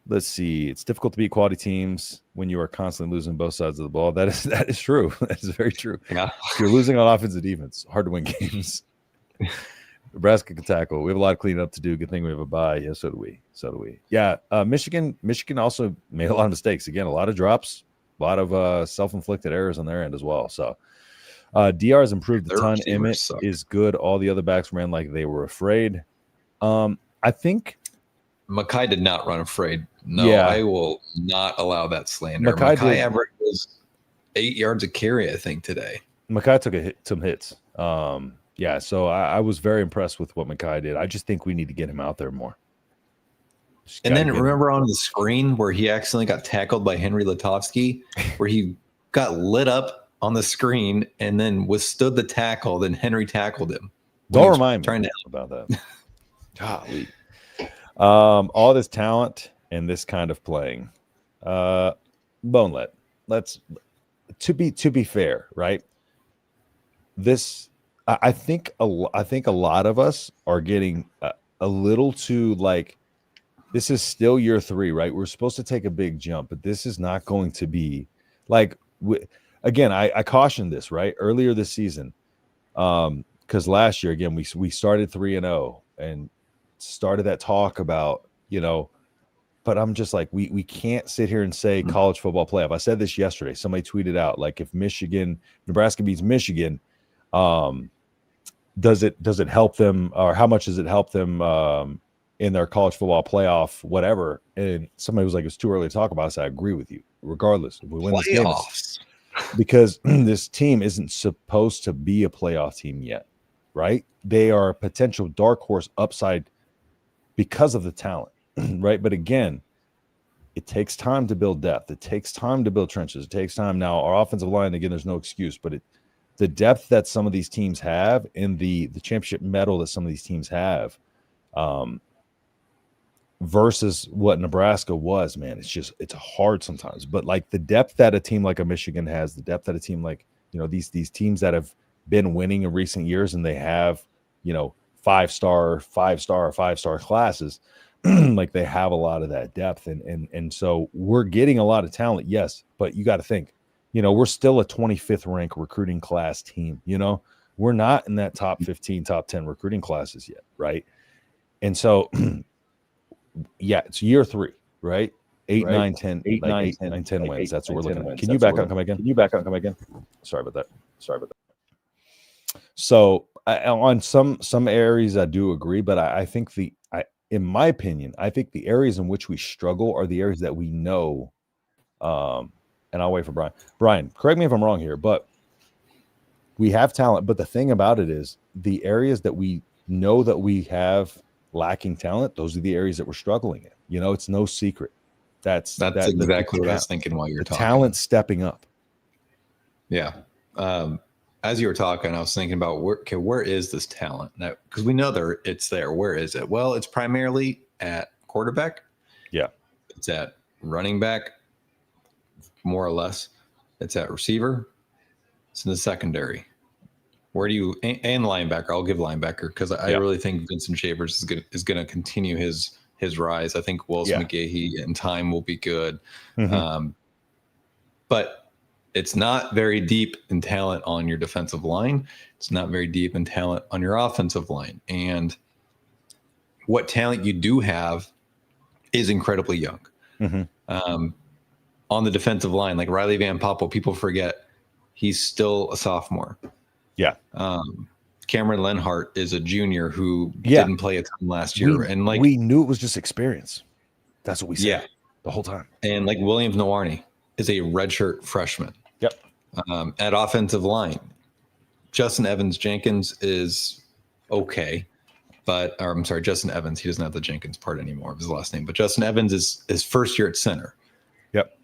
Speaker 2: Let's see. It's difficult to beat quality teams when you are constantly losing both sides of the ball. That is true. That is very true.
Speaker 1: Yeah.
Speaker 2: If you're losing on offense and defense, hard to win games. Nebraska can tackle. We have a lot of cleaning up to do. Good thing we have a bye. Yeah, so do we. Yeah, Michigan also made a lot of mistakes. Again, a lot of drops, a lot of self-inflicted errors on their end as well. So DR has improved a ton. Emmett is good. All the other backs ran like they were afraid. I think
Speaker 1: Mackay did not run afraid. No,
Speaker 2: yeah.
Speaker 1: I will not allow that slander. Mackay average was 8 yards a carry, I think, today.
Speaker 2: Mackay took some hits. Yeah, so I was very impressed with what Mackay did. I just think we need to get him out there more.
Speaker 1: And then remember on the screen where he accidentally got tackled by Henry Latovsky, where he got lit up on the screen and then withstood the tackle. Then Henry tackled him.
Speaker 2: Don't remind me about that. Golly. All this talent and this kind of playing. Bonelet. To be fair, right? I think a lot of us are getting a little too like, this is still year 3, right? We're supposed to take a big jump, but this is not going to be like, again, I cautioned this, right? Earlier this season, because last year, again, we started 3-0 and started that talk about, but I'm just like, we can't sit here and say college football playoff. I said this yesterday. Somebody tweeted out, like, if Nebraska beats Michigan, does it help them, or how much does it help them in their college football playoff, whatever? And somebody was like, it's too early to talk about. So I agree with you. Regardless, if we win this game, because this team isn't supposed to be a playoff team yet, right? They are a potential dark horse upside because of the talent, right? But again, it takes time to build depth. It takes time to build trenches. It takes time. Now, our offensive line, again, there's no excuse, but the depth that some of these teams have and the championship medal that some of these teams have, versus what Nebraska was, man, it's hard sometimes. But like the depth that a team like a Michigan has, the depth that a team like, these teams that have been winning in recent years, and they have, 5-star classes, like they have a lot of that depth. And so we're getting a lot of talent, yes, but you got to think, we're still a 25th ranked recruiting class team. We're not in that top 15, top 10 recruiting classes yet, right? And so yeah, it's year 3, right? 8, 9, 10 wins. That's what we're looking at. Can you back up and come again? Sorry about that. So on some areas, I do agree, but I think in my opinion, I think the areas in which we struggle are the areas that we know. And I'll wait for Brian. Brian, correct me if I'm wrong here, but we have talent. But the thing about it is, the areas that we know that we have lacking talent, those are the areas that we're struggling in. It's no secret. That's
Speaker 1: exactly what I was thinking while you're talking.
Speaker 2: Talent stepping up.
Speaker 1: Yeah. As you were talking, I was thinking about where is this talent? Because we know it's there. Where is it? Well, it's primarily at quarterback.
Speaker 2: Yeah.
Speaker 1: It's at running back, more or less. It's at receiver. It's in the secondary. Where do you and linebacker? I'll give linebacker because I really think Vincent Shavers is going to continue his rise. I think Willis McGahee in time will be good, but it's not very deep in talent on your defensive line. It's not very deep in talent on your offensive line, and what talent you do have is incredibly young. On the defensive line, like Riley Van Poppel, people forget he's still a sophomore. Yeah. Cameron Lenhart is a junior who didn't play a ton last year. And like
Speaker 2: we knew it was just experience. That's what we said the whole time.
Speaker 1: And like Williams Nwarni is a redshirt freshman.
Speaker 2: Yep.
Speaker 1: At offensive line, Justin Evans Jenkins is okay. Justin Evans, he doesn't have the Jenkins part anymore of his last name, but Justin Evans is his first year at center.
Speaker 2: Yep.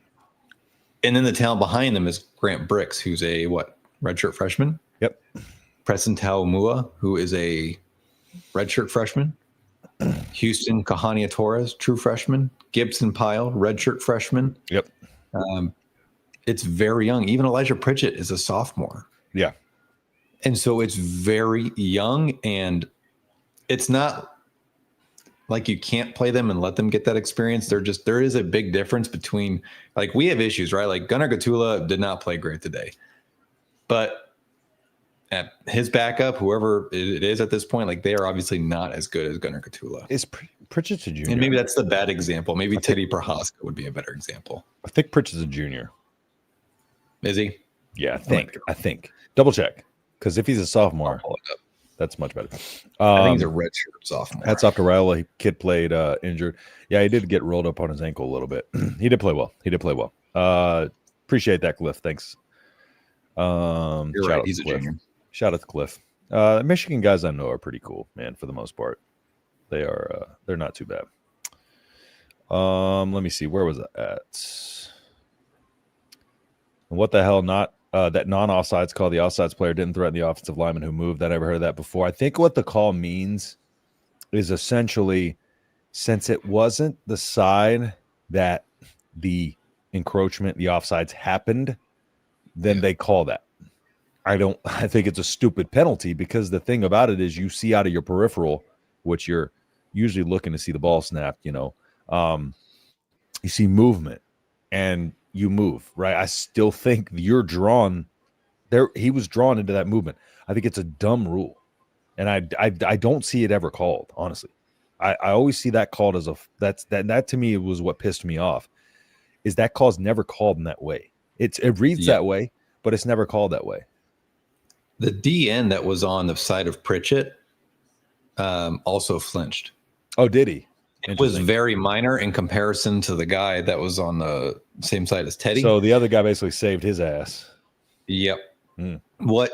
Speaker 1: And then the talent behind them is Grant Bricks, who's a redshirt freshman.
Speaker 2: Yep.
Speaker 1: Preston Taumua, who is a redshirt freshman. Houston Kahania Torres, true freshman. Gibson Pyle, redshirt freshman.
Speaker 2: Yep.
Speaker 1: It's very young. Even Elijah Pritchett is a sophomore.
Speaker 2: Yeah.
Speaker 1: And so it's very young, and it's not like you can't play them and let them get that experience. There is a big difference between, like, we have issues, right? Like Gunnar Gatula did not play great today, but at his backup, whoever it is at this point, like they are obviously not as good as Gunnar Gatula.
Speaker 2: Is Pritchett's a junior?
Speaker 1: And maybe that's the bad example. Maybe Teddy Prohaska would be a better example.
Speaker 2: I think Pritchett's a junior.
Speaker 1: Is he?
Speaker 2: Yeah, I think. Double check. Because if he's a sophomore, that's much better.
Speaker 1: I think he's a redshirt sophomore.
Speaker 2: Hats off to Raiola. Kid played injured. Yeah, he did get rolled up on his ankle a little bit. He did play well. Appreciate that, Cliff. Thanks.
Speaker 1: You're right. He's a junior.
Speaker 2: Shout out to Cliff. Michigan guys I know are pretty cool, man, for the most part. They're not too bad. Let me see. Where was I at? And what the hell that non-offsides call, the offsides player didn't threaten the offensive lineman who moved. I never heard that before. I think what the call means is essentially, since it wasn't the side that the encroachment, the offsides happened, then they call that. I think it's a stupid penalty because the thing about it is you see out of your peripheral, which you're usually looking to see the ball snapped, you see movement and you move, right? I still think you're drawn there. He was drawn into that movement. I think it's a dumb rule. And I don't see it ever called, honestly. I always see that called as that to me was what pissed me off. Is that call's never called in that way. It reads that way, but it's never called that way.
Speaker 1: The DN that was on the side of Pritchett also flinched.
Speaker 2: Oh, did he?
Speaker 1: It was very minor in comparison to the guy that was on the same side as Teddy.
Speaker 2: So the other guy basically saved his ass.
Speaker 1: Yep. What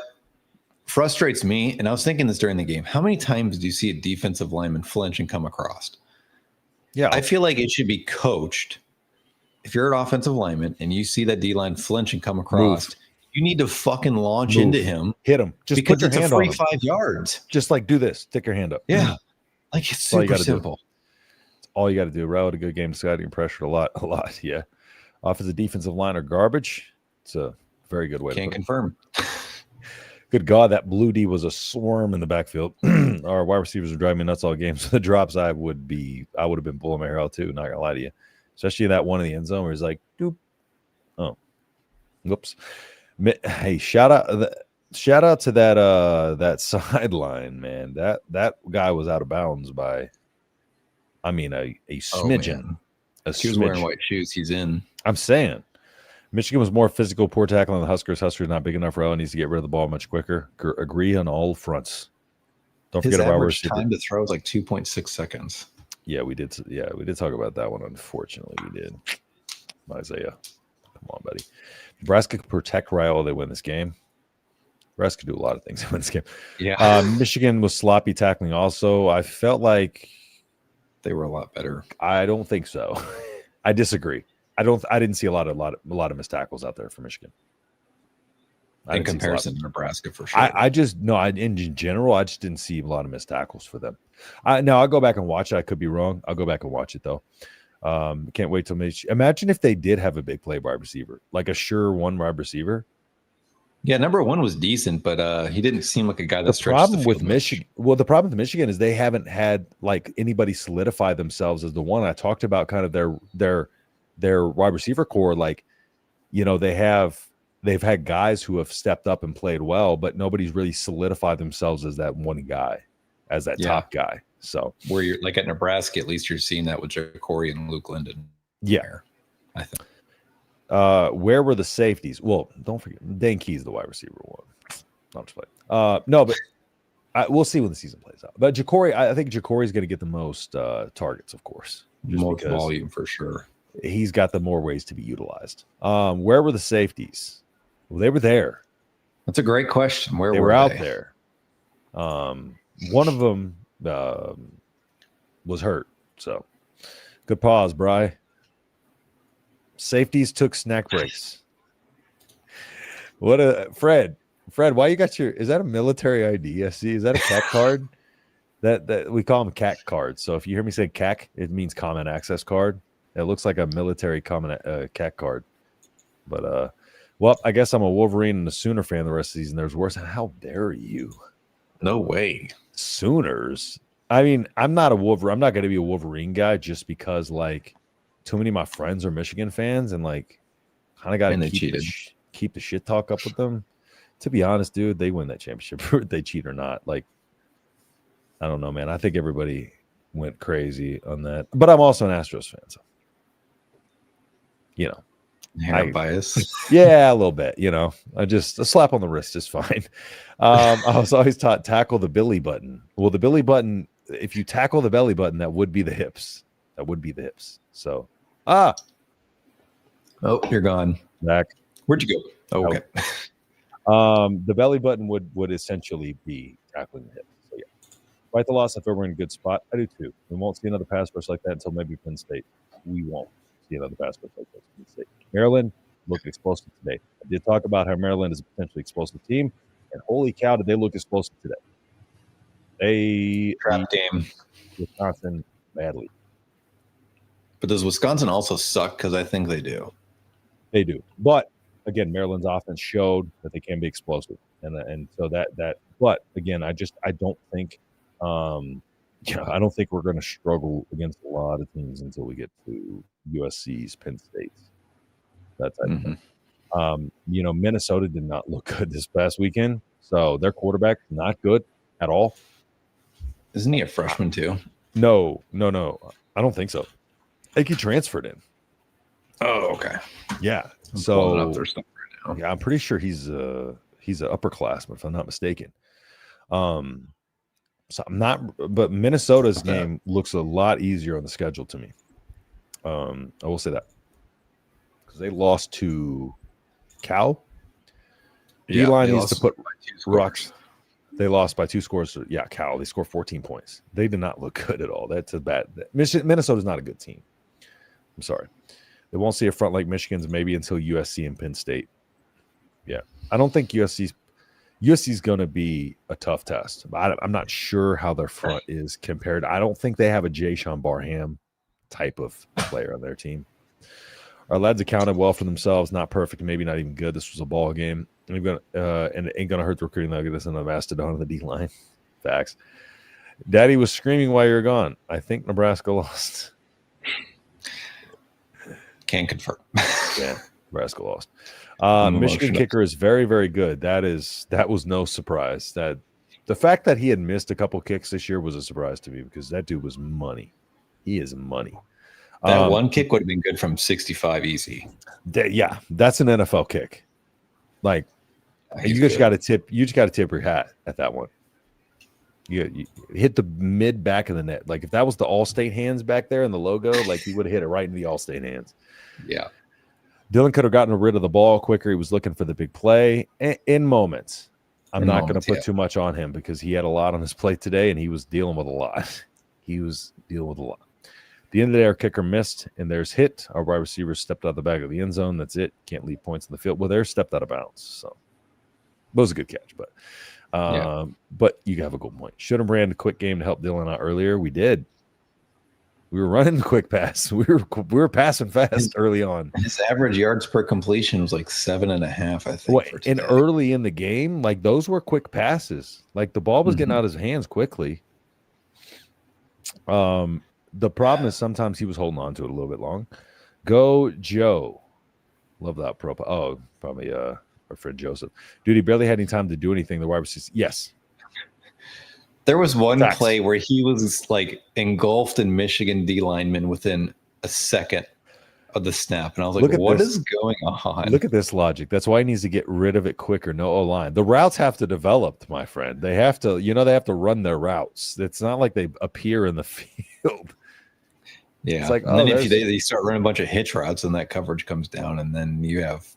Speaker 1: frustrates me, and I was thinking this during the game, how many times do you see a defensive lineman flinch and come across?
Speaker 2: Yeah.
Speaker 1: I feel like it should be coached. If you're an offensive lineman and you see that D-line flinch and come across, you need to fucking launch into him.
Speaker 2: Hit him. Just
Speaker 1: because
Speaker 2: put your
Speaker 1: it's
Speaker 2: hand
Speaker 1: a free
Speaker 2: on him.
Speaker 1: 5 yards.
Speaker 2: Just like do this. Stick your hand up.
Speaker 1: Yeah. Like it's super simple.
Speaker 2: It's all you got to do. Raul had a good game. Scott getting pressured a lot. Yeah. Offensive defensive line are garbage. It's a very good way to
Speaker 1: Can't confirm.
Speaker 2: Good God, that blue D was a swarm in the backfield. Our wide receivers are driving me nuts all game. So the drops I would have been pulling my hair out too, not gonna lie to you. Especially that one in the end zone where he's like, doop. Oh. Whoops. Hey, shout out to that sideline, man. That guy was out of bounds by a smidgen.
Speaker 1: He was wearing white shoes. He's in.
Speaker 2: I'm saying. Michigan was more physical, poor tackling on the Huskers. Huskers not big enough. Raul needs to get rid of the ball much quicker. Agree on all fronts. Don't forget about
Speaker 1: average time to throw is like 2.6 seconds.
Speaker 2: Yeah, we did. Yeah, we did talk about that one. Unfortunately, we did. Isaiah, come on, buddy. Nebraska could protect Raul. They win this game. Nebraska could do a lot of things to win this game.
Speaker 1: Yeah.
Speaker 2: Michigan was sloppy tackling. Also, I felt like
Speaker 1: they were a lot better.
Speaker 2: I don't think so. I disagree. I didn't see a lot of missed tackles out there for Michigan.
Speaker 1: In comparison to Nebraska, for sure.
Speaker 2: In general, I just didn't see a lot of missed tackles for them. I'll go back and watch it. I could be wrong. I'll go back and watch it though. Can't wait till imagine if they did have a big play wide receiver, like a sure one wide receiver.
Speaker 1: Yeah, number one was decent, but he didn't seem like a guy that
Speaker 2: stretched the problem with Michigan. Well, the problem with Michigan is they haven't had like anybody solidify themselves as the one. I talked about kind of their wide receiver core. Like, they've had guys who have stepped up and played well, but nobody's really solidified themselves as that one guy, as that top guy. So
Speaker 1: where you're like at Nebraska, at least you're seeing that with Ja'Cory and Luke Linden.
Speaker 2: Yeah,
Speaker 1: I think.
Speaker 2: Where were the safeties? Well, don't forget Dane Key's the wide receiver one. Not just play. No, but we'll see when the season plays out. But Ja'Cory, I think Ja'Cory's going to get the most targets, of course.
Speaker 1: Most volume for sure.
Speaker 2: He's got the more ways to be utilized. Where were the safeties? Well, they were there.
Speaker 1: That's a great question. Where
Speaker 2: they
Speaker 1: were
Speaker 2: they? Out there. One of them was hurt. So good pause, Bri. Safeties took snack breaks. Fred, why you got is that a military ID? I see. Is that a CAC card? that we call them CAC cards. So if you hear me say CAC, it means common access card. It looks like a military common CAC card. But well, I guess I'm a Wolverine and a Sooner fan the rest of the season. There's worse. How dare you?
Speaker 1: No way.
Speaker 2: Sooners. I mean, I'm not a Wolverine. I'm not going to be a Wolverine guy just because like too many of my friends are Michigan fans and like kind of got to keep the shit talk up with them. To be honest, dude, they win that championship. They cheat or not. Like, I don't know, man. I think everybody went crazy on that. But I'm also an Astros fan, so
Speaker 1: bias.
Speaker 2: Yeah, a little bit. A slap on the wrist is fine. I was always taught tackle the belly button. Well, the belly button, if you tackle the belly button, that would be the hips. So,
Speaker 1: oh, you're gone.
Speaker 2: Back.
Speaker 1: Where'd you go? Oh, okay.
Speaker 2: The belly button would essentially be tackling the hips. So yeah, despite the loss, I feel we're in a good spot. I do too. We won't see another pass rush like that until maybe Penn State. We won't see another pass rush like that until Penn State. Maryland looked explosive today. I did talk about how Maryland is a potentially explosive team, and holy cow, did they look explosive today? They
Speaker 1: trap game
Speaker 2: Wisconsin badly.
Speaker 1: But does Wisconsin also suck? Because I think they do.
Speaker 2: They do. But again, Maryland's offense showed that they can be explosive. and so that. But again, I don't think, I don't think we're going to struggle against a lot of teams until we get to USC's, Penn State's, that type of thing. Minnesota did not look good this past weekend, so their quarterback not good at all.
Speaker 1: Isn't he a freshman too?
Speaker 2: No. I don't think so. I think he transferred in.
Speaker 1: Oh, okay.
Speaker 2: Yeah.
Speaker 1: I'm pulling up their stuff right now.
Speaker 2: Yeah, I'm pretty sure he's an upperclassman, if I'm not mistaken. So I'm not, but Minnesota's game looks a lot easier on the schedule to me. I will say that because they lost to Cal. D-line needs to put rocks. They lost by 2 scores. Yeah, Cal. They scored 14 points. They did not look good at all. That's a bad. Minnesota's not a good team. I'm sorry. They won't see a front like Michigan's maybe until USC and Penn State. Yeah, I don't think USC's going to be a tough test. I'm not sure how their front is compared. I don't think they have a Jayshon Barham type of player on their team. Our lads accounted well for themselves. Not perfect, maybe not even good. This was a ball game. And it ain't going to hurt the recruiting. Look at this in the Mastodon of the D-line. Facts. Daddy was screaming while you were gone. I think Nebraska lost.
Speaker 1: Can confirm.
Speaker 2: Yeah, Nebraska lost. Michigan kicker is very, very good. That was no surprise. That the fact that he had missed a couple kicks this year was a surprise to me because that dude was money. He is money.
Speaker 1: That one kick would have been good from 65 easy.
Speaker 2: Yeah, that's an NFL kick. Like you just got to tip your hat at that one. You hit the mid back of the net. Like if that was the All-State hands back there and the logo, like he would have hit it right in the All-State hands.
Speaker 1: Yeah.
Speaker 2: Dylan could have gotten rid of the ball quicker. He was looking for the big play in moments. I'm not going to put too much on him because he had a lot on his plate today and he was dealing with a lot. The end of the day, our kicker missed, and there's hit. Our wide receiver stepped out of the back of the end zone. That's it. Can't leave points in the field. Well, there's stepped out of bounds. So it was a good catch, but you have a good point. Should have ran the quick game to help Dylan out earlier. We did. We were running the quick pass. We were passing fast early on.
Speaker 1: His average yards per completion was like 7.5, I think.
Speaker 2: Well, and early in the game, like those were quick passes. Like the ball was getting out of his hands quickly. The problem is sometimes he was holding on to it a little bit long. Go Joe. Love that profile. Oh, probably our friend Joseph. Dude, he barely had any time to do anything. The wide receiver. Yes.
Speaker 1: There was one play where he was like engulfed in Michigan D lineman within a second of the snap. And I was like, what is going on?
Speaker 2: Look at this logic. That's why he needs to get rid of it quicker. No O-line. The routes have to develop, my friend. They have to, they have to run their routes. It's not like they appear in the field.
Speaker 1: Yeah. It's like, and then if they start running a bunch of hitch routes and that coverage comes down and then you have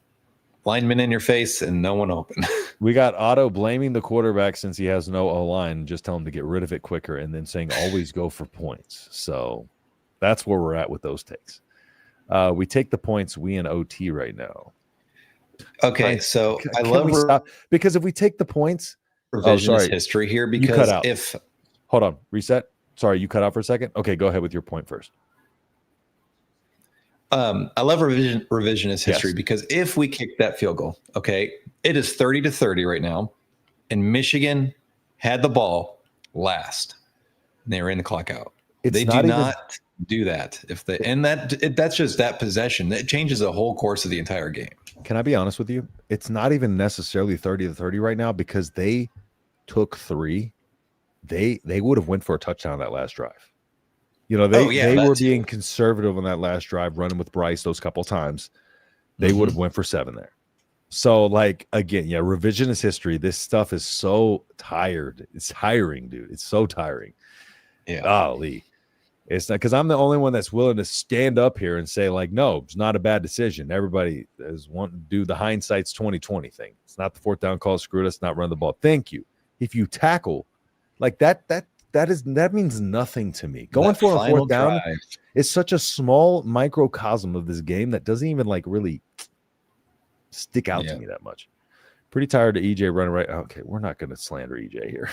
Speaker 1: linemen in your face and no one open.
Speaker 2: We got Otto blaming the quarterback since he has no O-line, just tell him to get rid of it quicker and then saying always go for points. So that's where we're at with those takes. We take the points. We in OT right now.
Speaker 1: Okay, so I love
Speaker 2: because if we take the points,
Speaker 1: revisionist history here because
Speaker 2: you cut out. Hold on, reset. Sorry, you cut out for a second. Okay, go ahead with your point first.
Speaker 1: I love revisionist history because if we kick that field goal, okay, it is 30-30 right now, and Michigan had the ball last. And they were in the clock out. They do not do that. That's just that possession. That changes the whole course of the entire game.
Speaker 2: Can I be honest with you? It's not even necessarily 30-30 right now because they took 3. They would have went for a touchdown that last drive. They were being conservative on that last drive, running with Bryce those couple times. They would have went for 7 there. So, like, again, revisionist history. This stuff is so tired. It's tiring, dude. It's so tiring.
Speaker 1: Yeah.
Speaker 2: Golly. It's not because I'm the only one that's willing to stand up here and say, like, no, it's not a bad decision. Everybody is wanting to do the hindsight's 2020 thing. It's not the 4th down call. Screw it. Let's not run the ball. Thank you. If you tackle like that means nothing to me. Going for a 4th down is such a small microcosm of this game that doesn't even like really stick out to me that much. Pretty tired of EJ running right. Okay, we're not going to slander EJ here.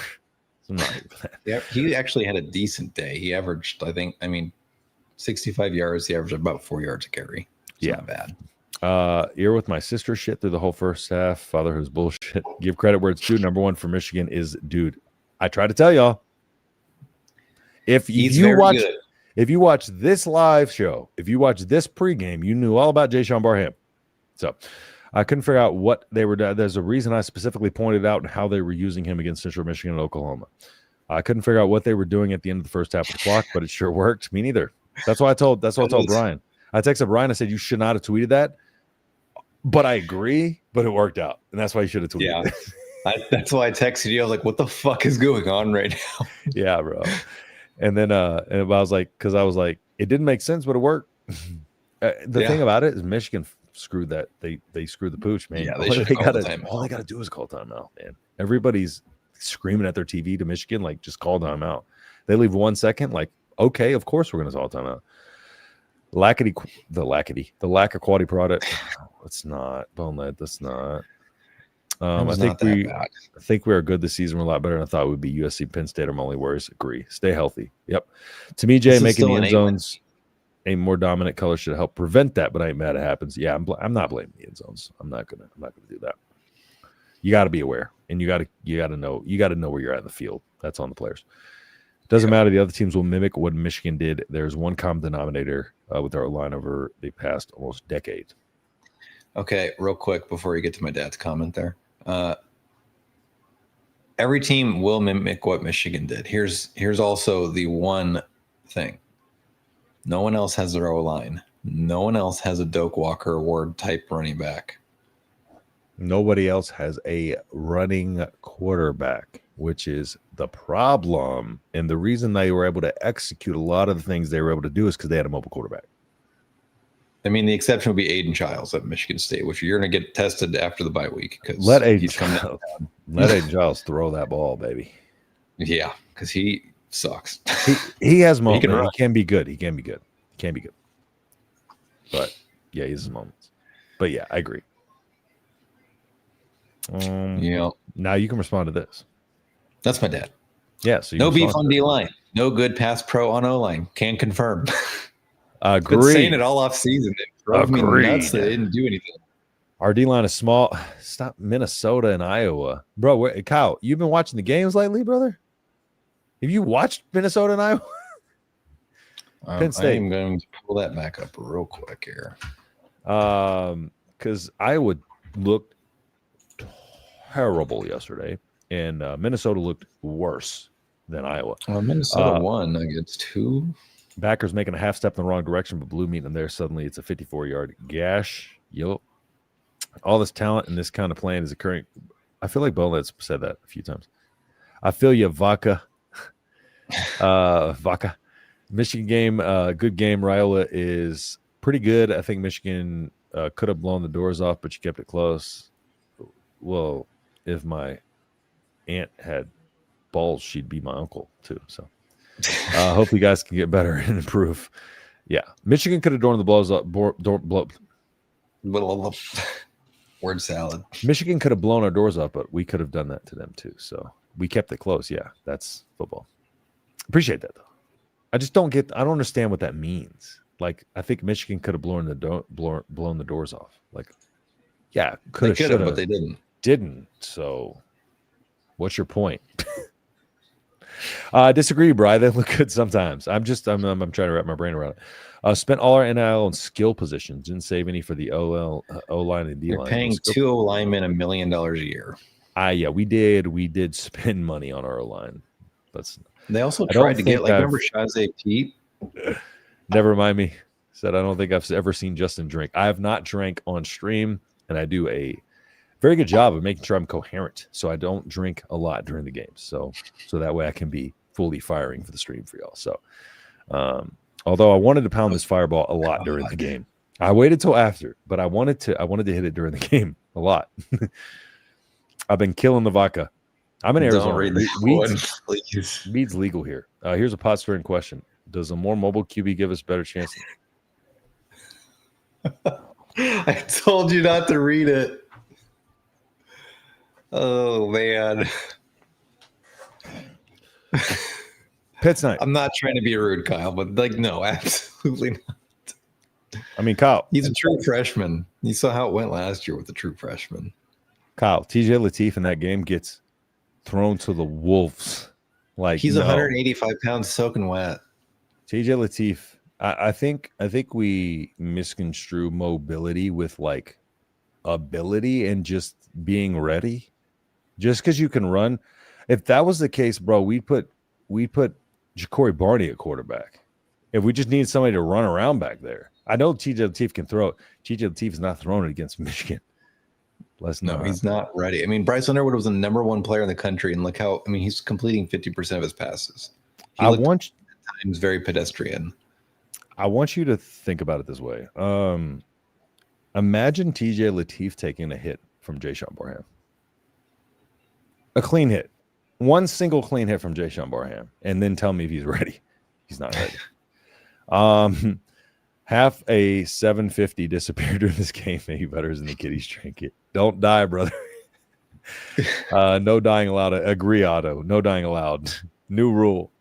Speaker 2: I'm not here for that.
Speaker 1: Yeah, he actually had a decent day. He averaged, 65 yards. He averaged about 4 yards a carry. It's not bad.
Speaker 2: You're with my sister shit through the whole first half. Fatherhood's bullshit. Give credit where it's due. Number one for Michigan is dude. I try to tell y'all. If you watch this live show, if you watch this pregame, you knew all about Jayshon Barham. So I couldn't figure out what they were doing. There's a reason I specifically pointed out how they were using him against Central Michigan and Oklahoma. I couldn't figure out what they were doing at the end of the first half of the clock, but it sure worked. Me neither. That's what I told Brian. I texted Brian. I said, you should not have tweeted that. But I agree, but it worked out. And that's why you should have tweeted it.
Speaker 1: That's why I texted you. I was like, what the fuck is going on right now?
Speaker 2: Yeah, bro. And then and I was like, it didn't make sense, but it worked. The thing about it is Michigan screwed that. They screwed the pooch, man.
Speaker 1: Yeah,
Speaker 2: all they gotta do is call timeout, man. Everybody's screaming at their TV to Michigan, like, just call timeout. They leave 1 second, like, okay, of course we're gonna call timeout. The lack of quality product. It's not Bonelet. That's not. I think we are good this season. We're a lot better than I thought we would be. USC, Penn State are my only worries. Agree. Stay healthy. Yep. To me, Jay, making the end zones a more dominant color should help prevent that. But I ain't mad it happens. Yeah, I'm not blaming the end zones. I'm not gonna do that. You got to be aware, and you got to know where you're at in the field. That's on the players. Doesn't matter. The other teams will mimic what Michigan did. There's one common denominator with our line over the past almost decade.
Speaker 1: Okay, real quick before you get to my dad's comment there. Every team will mimic what Michigan did. Here's also the one thing. No one else has their O-line. No one else has a Doak Walker Award type running back.
Speaker 2: Nobody else has a running quarterback, which is the problem. And the reason they were able to execute a lot of the things they were able to do is because they had a mobile quarterback.
Speaker 1: I mean, the exception would be Aiden Childs at Michigan State, which you're going to get tested after the bye week.
Speaker 2: Let Aiden Childs throw that ball, baby.
Speaker 1: Yeah, because he sucks.
Speaker 2: He has moments. He can be good. But yeah, he has his moments. But yeah, I agree. Now you can respond to this.
Speaker 1: That's my dad.
Speaker 2: Yeah. So
Speaker 1: no beef on D-line. No good pass pro on O-line. Can confirm.
Speaker 2: Agree.
Speaker 1: Been saying it all off season. It drove me nuts. They didn't do anything.
Speaker 2: Our D-line is small. Stop Minnesota and Iowa. Bro, Kyle, you've been watching the games lately, brother? Have you watched Minnesota and Iowa? Penn State.
Speaker 1: I'm going to pull that back up real quick here.
Speaker 2: Because Iowa looked terrible yesterday, and Minnesota looked worse than Iowa.
Speaker 1: Minnesota won against who?
Speaker 2: Backers making a half step in the wrong direction, but blue meeting there. Suddenly it's a 54-yard gash. Yep. All this talent and this kind of playing is occurring. I feel like Bonelet's said that a few times. I feel you, Vaca. Vaca. Michigan game, good game. Raiola is pretty good. I think Michigan could have blown the doors off, but you kept it close. Well, if my aunt had balls, she'd be my uncle too. So hope you guys can get better and improve. Yeah, Michigan could have dormed the blows up.
Speaker 1: Word salad.
Speaker 2: Michigan could have blown our doors up, but we could have done that to them too. So we kept it close. Yeah, that's football. Appreciate that though. I don't understand what that means. Like, I think Michigan could have blown the doors off. Like, yeah,
Speaker 1: could have, but they didn't.
Speaker 2: Didn't. So, what's your point? I disagree, Brian. They look good sometimes. I'm trying to wrap my brain around it. Spent all our NIL on skill positions. Didn't save any for the O-line and D-line.
Speaker 1: They're paying two O-linemen $1 million a year.
Speaker 2: Yeah, we did. We did spend money on our O-line.
Speaker 1: They also tried to get, remember Shazay Pete?
Speaker 2: Never mind me. Said, I don't think I've ever seen Justin drink. I have not drank on stream, and I do a very good job of making sure I'm coherent. So I don't drink a lot during the games. So that way I can be fully firing for the stream for y'all. So, although I wanted to pound this fireball a lot during the game, I waited till after, but I wanted to hit it during the game a lot. I've been killing the vodka. I'm in Arizona. Weed's legal here. Here's a pot stirring question. Does a more mobile QB give us better chance?
Speaker 1: I told you not to read it. Oh, man.
Speaker 2: Pitt's night.
Speaker 1: I'm not trying to be rude, Kyle, but no, absolutely not.
Speaker 2: I mean, Kyle.
Speaker 1: He's a true freshman. You saw how it went last year with the true freshman.
Speaker 2: Kyle, TJ Lateef in that game gets thrown to the wolves. Like
Speaker 1: he's 185 pounds soaking wet.
Speaker 2: TJ Lateef, I think we misconstrue mobility with like ability and just being ready. Just because you can run, if that was the case, bro, we'd put Ja'Cory Barney at quarterback. If we just needed somebody to run around back there. I know TJ Lateef can throw it. TJ Lateef is not throwing it against Michigan.
Speaker 1: He's not ready. I mean, Bryce Underwood was the number one player in the country, and look how he's completing 50% of his passes. He at times very pedestrian.
Speaker 2: I want you to think about it this way. Imagine TJ Lateef taking a hit from Jayshawn Barham. A clean hit. One single clean hit from Jayshawn Barham, and then tell me if he's ready. He's not ready. Half a 750 disappeared during this game. Maybe better than the kiddies drink it. Don't die, brother. No dying allowed. Agree, Otto. No dying allowed. New rule.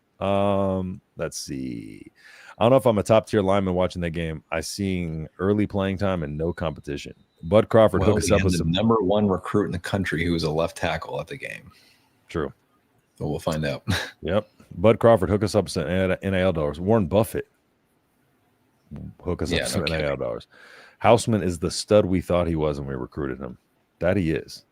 Speaker 2: Let's see. I don't know if I'm a top tier lineman watching that game. I seen early playing time and no competition. Bud Crawford hooked us up with some
Speaker 1: number one recruit in the country who was a left tackle at the game.
Speaker 2: True.
Speaker 1: So we'll find out.
Speaker 2: Yep. Bud Crawford hooked us up with some NIL dollars. Warren Buffett hook us up with some NIL dollars. Houseman is the stud we thought he was when we recruited him. That he is.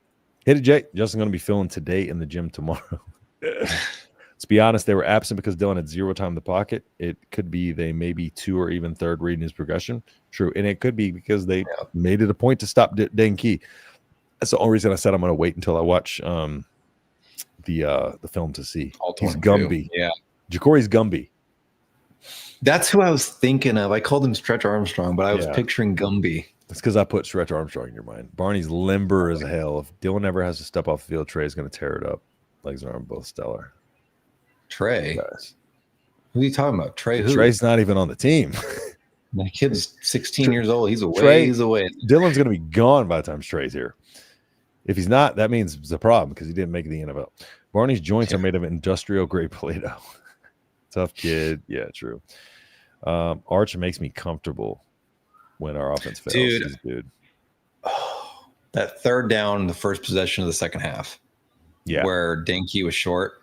Speaker 2: Hit it, Jake. Justin going to be filling today in the gym tomorrow. Let's be honest, they were absent because Dylan had 0 time in the pocket. It could be they may be 2 or even 3rd reading his progression. True. And it could be because they made it a point to stop Dane Key. That's the only reason I said I'm going to wait until I watch the film to see. He's Gumby.
Speaker 1: Yeah.
Speaker 2: Ja'Cory's Gumby.
Speaker 1: That's who I was thinking of. I called him Stretch Armstrong, but I was picturing Gumby.
Speaker 2: That's because I put Stretch Armstrong in your mind. Barney's limber as hell. If Dylan ever has to step off the field, Trey's going to tear it up. Legs and arms both stellar.
Speaker 1: Trey? Who are you talking about? Trey who?
Speaker 2: Trey's not even on the team.
Speaker 1: That kid's 16 years old. He's away. He's away.
Speaker 2: Dylan's going to be gone by the time Trey's here. If he's not, that means it's a problem because he didn't make the NFL. Barney's joints are made of industrial-grade Play-Doh. Tough kid. Yeah, true. Arch makes me comfortable when our offense fails. Dude.
Speaker 1: Oh, that third down, the first possession of the second half, where Danke was short,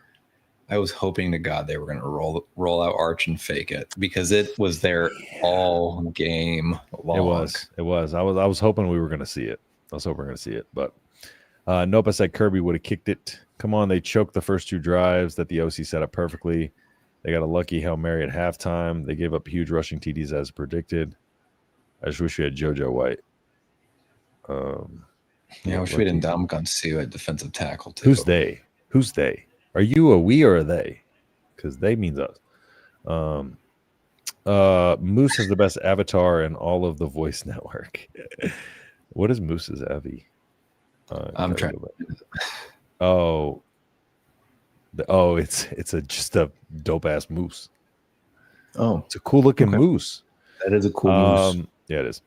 Speaker 1: I was hoping to God they were going to roll out Arch and fake it because it was there all game long.
Speaker 2: It was. I was hoping we were going to see it. But Nopa said Kirby would have kicked it. Come on, they choked the first 2 drives that the OC set up perfectly. They got a lucky Hail Mary at halftime. They gave up huge rushing TDs as predicted. I just wish we had JoJo White.
Speaker 1: I wish we had Ndamukong Suh at defensive tackle too.
Speaker 2: Who's they? Are you a we or a they? Because they means us. Moose has the best avatar in all of the voice network. What is Moose's Avi?
Speaker 1: I'm trying.
Speaker 2: It's just a dope ass moose.
Speaker 1: Oh,
Speaker 2: it's a cool looking moose.
Speaker 1: That is a cool moose.
Speaker 2: Yeah, it is.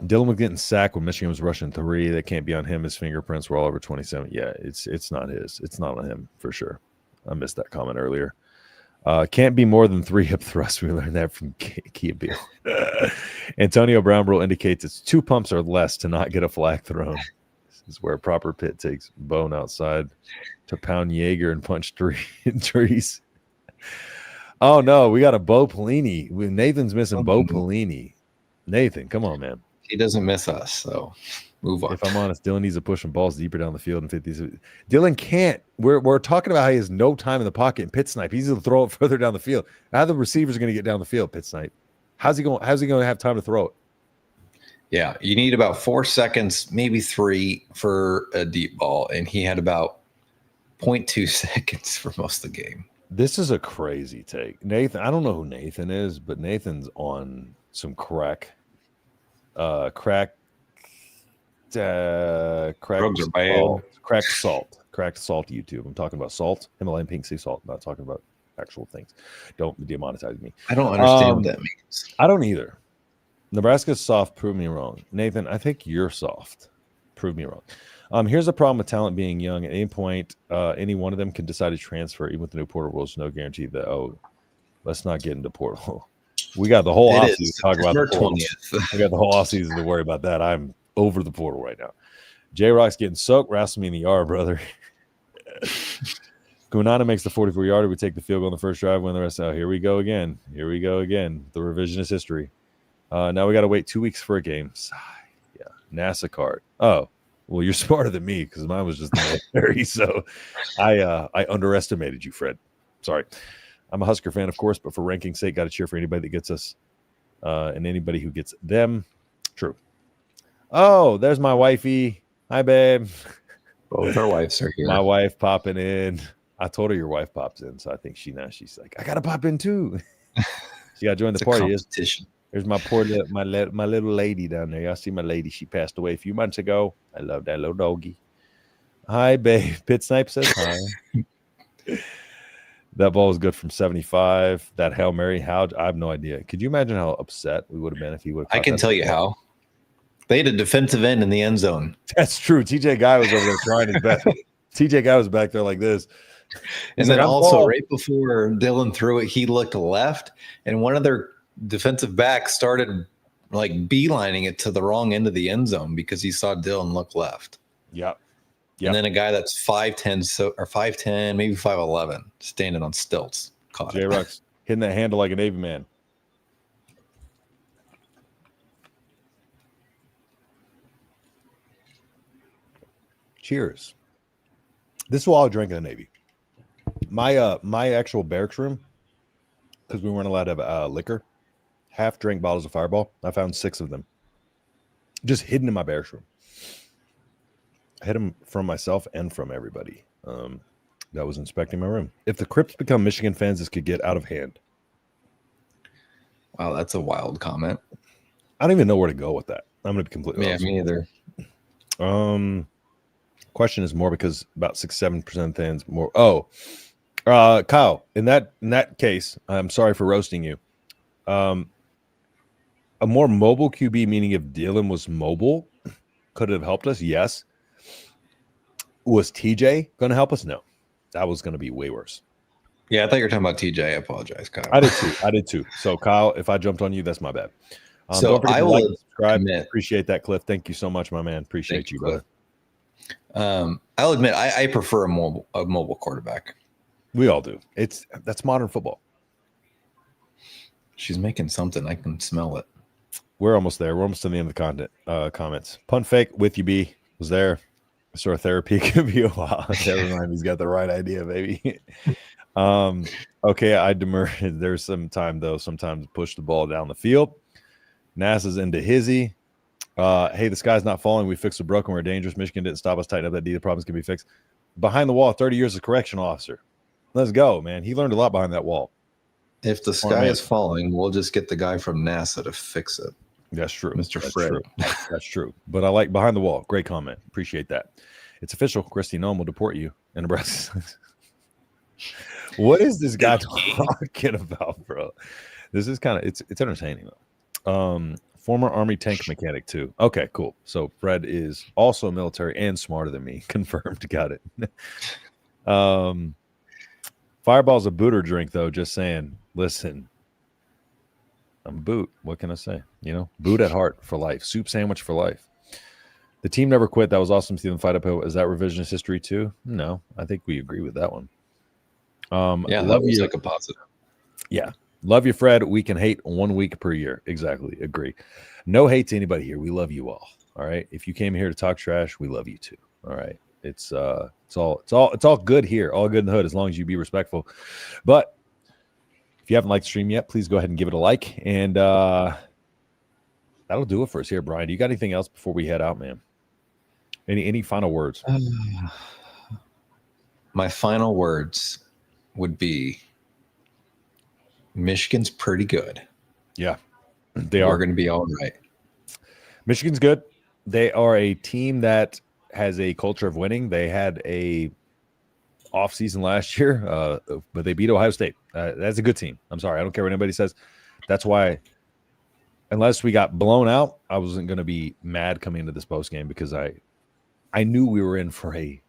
Speaker 2: Dylan was getting sacked when Michigan was rushing 3. That can't be on him. His fingerprints were all over 27. Yeah, it's not his. It's not on him for sure. I missed that comment earlier. Can't be more than 3 hip thrusts. We learned that from Kia Beal. Antonio Brown rule indicates it's 2 pumps or less to not get a flag thrown. This is where proper pit takes bone outside to pound Jaeger and punch trees. Oh no, we got a Bo Pelini. Nathan's missing Bo Pelini. Nathan, come on, man.
Speaker 1: He doesn't miss us, so move on.
Speaker 2: If I'm honest, Dylan needs to push some balls deeper down the field and fit these. Dylan can't. We're talking about how he has no time in the pocket and pit snipe. He's going to throw it further down the field. How the receivers are going to get down the field, pit snipe? How's he going to have time to throw it?
Speaker 1: Yeah, you need about 4 seconds, maybe 3 for a deep ball, and he had about 0.2 seconds for most of the game.
Speaker 2: This is a crazy take. Nathan, I don't know who Nathan is, but Nathan's on some crack salt. Cracked salt YouTube. I'm talking about salt, Himalayan pink sea salt, not talking about actual things. Don't demonetize me.
Speaker 1: I don't understand what that means.
Speaker 2: I don't either. Nebraska's soft. Prove me wrong. Nathan, I think you're soft. Prove me wrong. Here's the problem with talent being young. At any point, any one of them can decide to transfer, even with the new portal rules. No guarantee that, let's not get into portal. We got the whole
Speaker 1: It
Speaker 2: offseason
Speaker 1: is
Speaker 2: to talk about the
Speaker 1: September
Speaker 2: portal.
Speaker 1: 20th.
Speaker 2: We got the whole offseason to worry about that. I'm over the portal right now. J-Rock's getting soaked. Wrestling me in the yard, brother. Gunana makes the 44-yarder. We take the field goal on the first drive, win the rest. Oh, here we go again. Here we go again. The revisionist history. Now we got to wait 2 weeks for a game. Yeah, NASA card. Oh, well, you're smarter than me because mine was just the military. So I underestimated you, Fred. Sorry. I'm a Husker fan, of course, but for ranking's sake, got to cheer for anybody that gets us and anybody who gets them. True. Oh, there's my wifey. Hi, babe.
Speaker 1: Both our wives are here.
Speaker 2: My wife popping in. I told her your wife pops in, so I think she's like, I gotta pop in too. She gotta join the party. There's my poor my little lady down there. Y'all see my lady? She passed away a few months ago. I love that little doggy. Hi, babe. Pit Snipe says hi. That ball was good from 75. That Hail Mary, I have no idea. Could you imagine how upset we would have been if he would have?
Speaker 1: I can tell you how. They had a defensive end in the end zone.
Speaker 2: That's true. TJ Guy was over there trying his best. TJ Guy was back there like this.
Speaker 1: And then also right before Dylan threw it, he looked left, and one of their defensive backs started like beelining it to the wrong end of the end zone because he saw Dylan look left.
Speaker 2: Yep.
Speaker 1: And then a guy that's 5'10", or 5'10", maybe 5'11", standing on stilts caught it.
Speaker 2: J-Rock's hitting that handle like a Navy man. Cheers. This is while I was drinking the Navy. My actual barracks room, because we weren't allowed to have liquor, half drank bottles of Fireball. I found 6 of them just hidden in my barracks room. I hid them from myself and from everybody that was inspecting my room. If the Crips become Michigan fans, this could get out of hand.
Speaker 1: Wow, that's a wild comment.
Speaker 2: I don't even know where to go with that. I'm going to be completely honest.
Speaker 1: Me either.
Speaker 2: Question is more because about 6-7% of fans more. Oh, Kyle, in that case, I'm sorry for roasting you. A more mobile QB, meaning if Dylan was mobile, could it have helped us? Yes. Was TJ going to help us? No. That was going to be way worse.
Speaker 1: Yeah, I thought you were talking about TJ. I apologize, Kyle.
Speaker 2: I did too. So, Kyle, if I jumped on you, that's my bad.
Speaker 1: So
Speaker 2: don't forget
Speaker 1: I
Speaker 2: to
Speaker 1: will
Speaker 2: like and subscribe.
Speaker 1: admit,
Speaker 2: Appreciate that, Cliff. Thank you so much, my man. Appreciate you, brother.
Speaker 1: I'll admit I prefer a mobile quarterback.
Speaker 2: We all do. That's modern football.
Speaker 1: She's making something. I can smell it.
Speaker 2: We're almost there. We're almost to the end of the comments. Punt fake with you, B was there. Sort of therapy could be a while. Never mind. He's got the right idea, baby. Okay, I demur. There's some time though. Sometimes push the ball down the field. NASA's into hizzy. Hey, the sky's not falling. We fixed the broken. We're dangerous. Michigan didn't stop us. Tighten up that D. The problems can be fixed. Behind the wall, 30 years as a correctional officer. Let's go, man. He learned a lot behind that wall.
Speaker 1: If the sky is falling, we'll just get the guy from NASA to fix it.
Speaker 2: That's true.
Speaker 1: Mr.
Speaker 2: That's
Speaker 1: Fred.
Speaker 2: True. That's true. But I like behind the wall. Great comment. Appreciate that. It's official. Christy Nome will deport you in Nebraska. What is this guy talking about, bro? This is kind of it's entertaining though. Former Army tank mechanic too. Okay, cool. So Fred is also military and smarter than me. Confirmed. Got it. Fireball's a booter drink though. Just saying. Listen, I'm boot. What can I say? You know, boot at heart for life. Soup sandwich for life. The team never quit. That was awesome. Seeing them fight uphill. Is that revisionist history too? No, I think we agree with that one.
Speaker 1: Yeah, that was like a positive.
Speaker 2: Yeah. Love you, Fred. We can hate 1 week per year. Exactly. Agree. No hate to anybody here. We love you all. All right. If you came here to talk trash, we love you too. All right. It's all good here. All good in the hood as long as you be respectful. But if you haven't liked the stream yet, please go ahead and give it a like. And that'll do it for us here, Brian. Do you got anything else before we head out, man? Any final words?
Speaker 1: My final words would be Michigan's pretty good.
Speaker 2: Yeah, they are.
Speaker 1: We're going to be all right.
Speaker 2: Michigan's good. They are a team that has a culture of winning. They had a off season last year, but they beat Ohio State. That's a good team. I'm sorry. I don't care what anybody says. That's why, unless we got blown out, I wasn't going to be mad coming into this post game because I knew we were in for a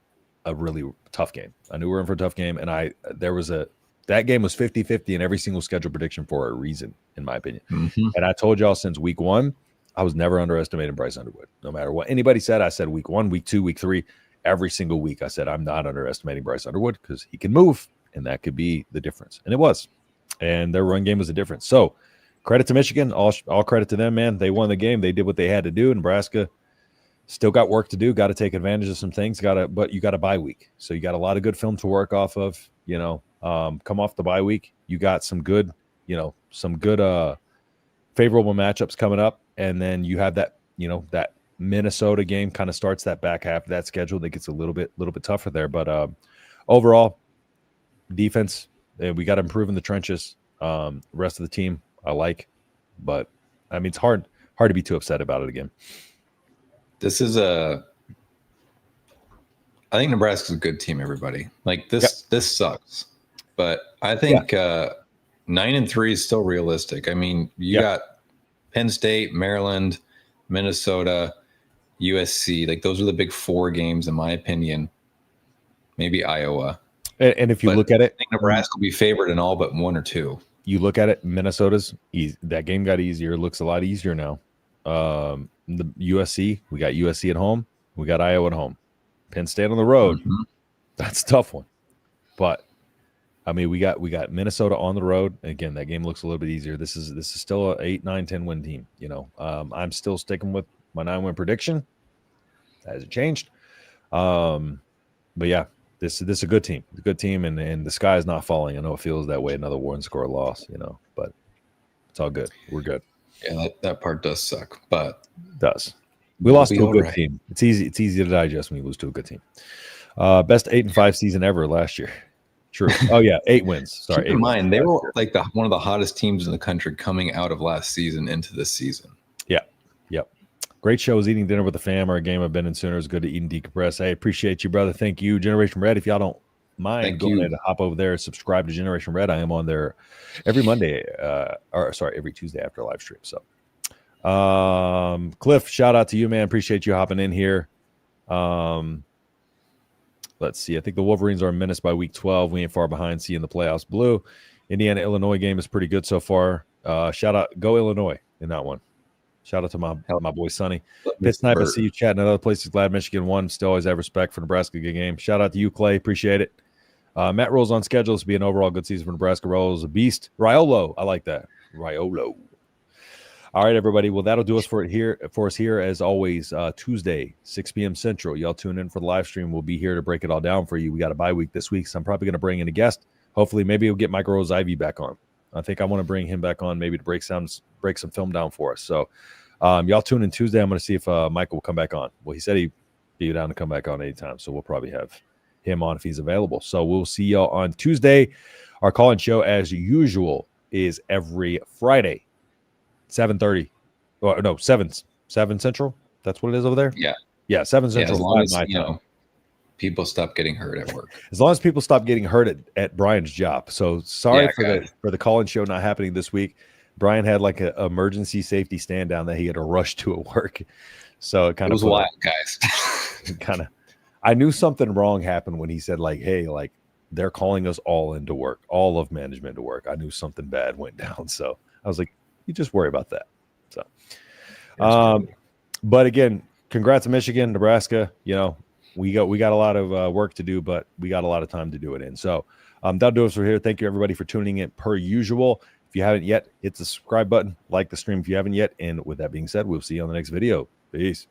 Speaker 2: really tough game. I knew we were in for a tough game, and there was a That game was 50-50 in every single schedule prediction for a reason, in my opinion.
Speaker 1: Mm-hmm.
Speaker 2: And I told y'all since week 1, I was never underestimating Bryce Underwood. No matter what anybody said, I said week 1, week 2, week 3, every single week I said I'm not underestimating Bryce Underwood because he can move, and that could be the difference. And it was. And their run game was the difference. So credit to Michigan. All credit to them, man. They won the game. They did what they had to do. Nebraska still got work to do. Got to take advantage of some things. But you got a bye week, so you got a lot of good film to work off of. Come off the bye week, you got some good favorable matchups coming up, and then you have that that Minnesota game kind of starts that back half of that schedule that gets a little bit tougher there. But overall, defense, we got to improve in the trenches. Rest of the team, I like, but I mean it's hard to be too upset about it again.
Speaker 1: This is I think Nebraska's a good team, everybody. Like this sucks. But I think 9-3 is still realistic. I mean, you got Penn State, Maryland, Minnesota, USC. Like those are the big 4 games in my opinion. Maybe Iowa.
Speaker 2: And if you look at it,
Speaker 1: I think Nebraska will be favored in all but 1 or 2.
Speaker 2: You look at it, Minnesota's easy. That game got easier. It looks a lot easier now. The USC, we got USC at home. We got Iowa at home. Penn State on the road. Mm-hmm. That's a tough one. But I mean, we got Minnesota on the road. Again, that game looks a little bit easier. This is still an 8, 9, 10 win team. I'm still sticking with my 9-win prediction. That hasn't changed. But yeah, this is a good team. It's a good team, and the sky is not falling. I know it feels that way. Another one score loss, but it's all good. We're good.
Speaker 1: Yeah, that part does suck, but
Speaker 2: it does. We lost to a good team. It's easy to digest when you lose to a good team. Best 8-5 season ever last year. True. Oh yeah, 8 wins. Sorry.
Speaker 1: Keep in mind, they were like one of the hottest teams in the country coming out of last season into this season.
Speaker 2: Yeah. Yep. Great show is eating dinner with the fam or a game I've been in sooner. It's good to eat and decompress. I appreciate you, brother. Thank you. Generation Red. If y'all don't mind, go ahead and hop over there, subscribe to Generation Red. I am on there every Monday, every Tuesday after live stream. So Cliff, shout out to you, man. Appreciate you hopping in here. Let's see. I think the Wolverines are a menace by week 12. We ain't far behind. See you in the playoffs. Blue. Indiana-Illinois game is pretty good so far. Shout out. Go Illinois in that one. Shout out to my boy Sonny. Pitt Snipe, I see you chatting at other places. Glad Michigan won. Still always have respect for Nebraska. Good game. Shout out to you, Clay. Appreciate it. Matt Rolls on schedule. This will be an overall good season for Nebraska. Rolls a beast. Riolo. I like that. Riolo. All right, everybody. Well, that'll do us for us here. As always, Tuesday, 6 p.m. Central. Y'all tune in for the live stream. We'll be here to break it all down for you. We got a bye week this week, so I'm probably going to bring in a guest. Hopefully, maybe we'll get Michael Rose-Ivy back on. I think I want to bring him back on, maybe to break some film down for us. So, y'all tune in Tuesday. I'm going to see if Michael will come back on. Well, he said he'd be down to come back on anytime, so we'll probably have him on if he's available. So we'll see y'all on Tuesday. Our call-in show, as usual, is every Friday, 7:30. Well, no, 7 Central. That's what it is over there? Yeah, 7 Central.
Speaker 1: As long as, people stop getting hurt at work.
Speaker 2: As long as people stop getting hurt at Brian's job. So sorry for the call-in show not happening this week. Brian had like an emergency safety stand down that he had to rush to at work. So it
Speaker 1: was wild, guys.
Speaker 2: I knew something wrong happened when he said like, hey, like they're calling us all into work, all of management to work. I knew something bad went down. So I was like, you just worry about that. So, but again, congrats to Michigan, Nebraska. We got a lot of work to do, but we got a lot of time to do it in. So that'll do us for here. Thank you everybody for tuning in per usual. If you haven't yet, hit the subscribe button, like the stream if you haven't yet. And with that being said, we'll see you on the next video. Peace.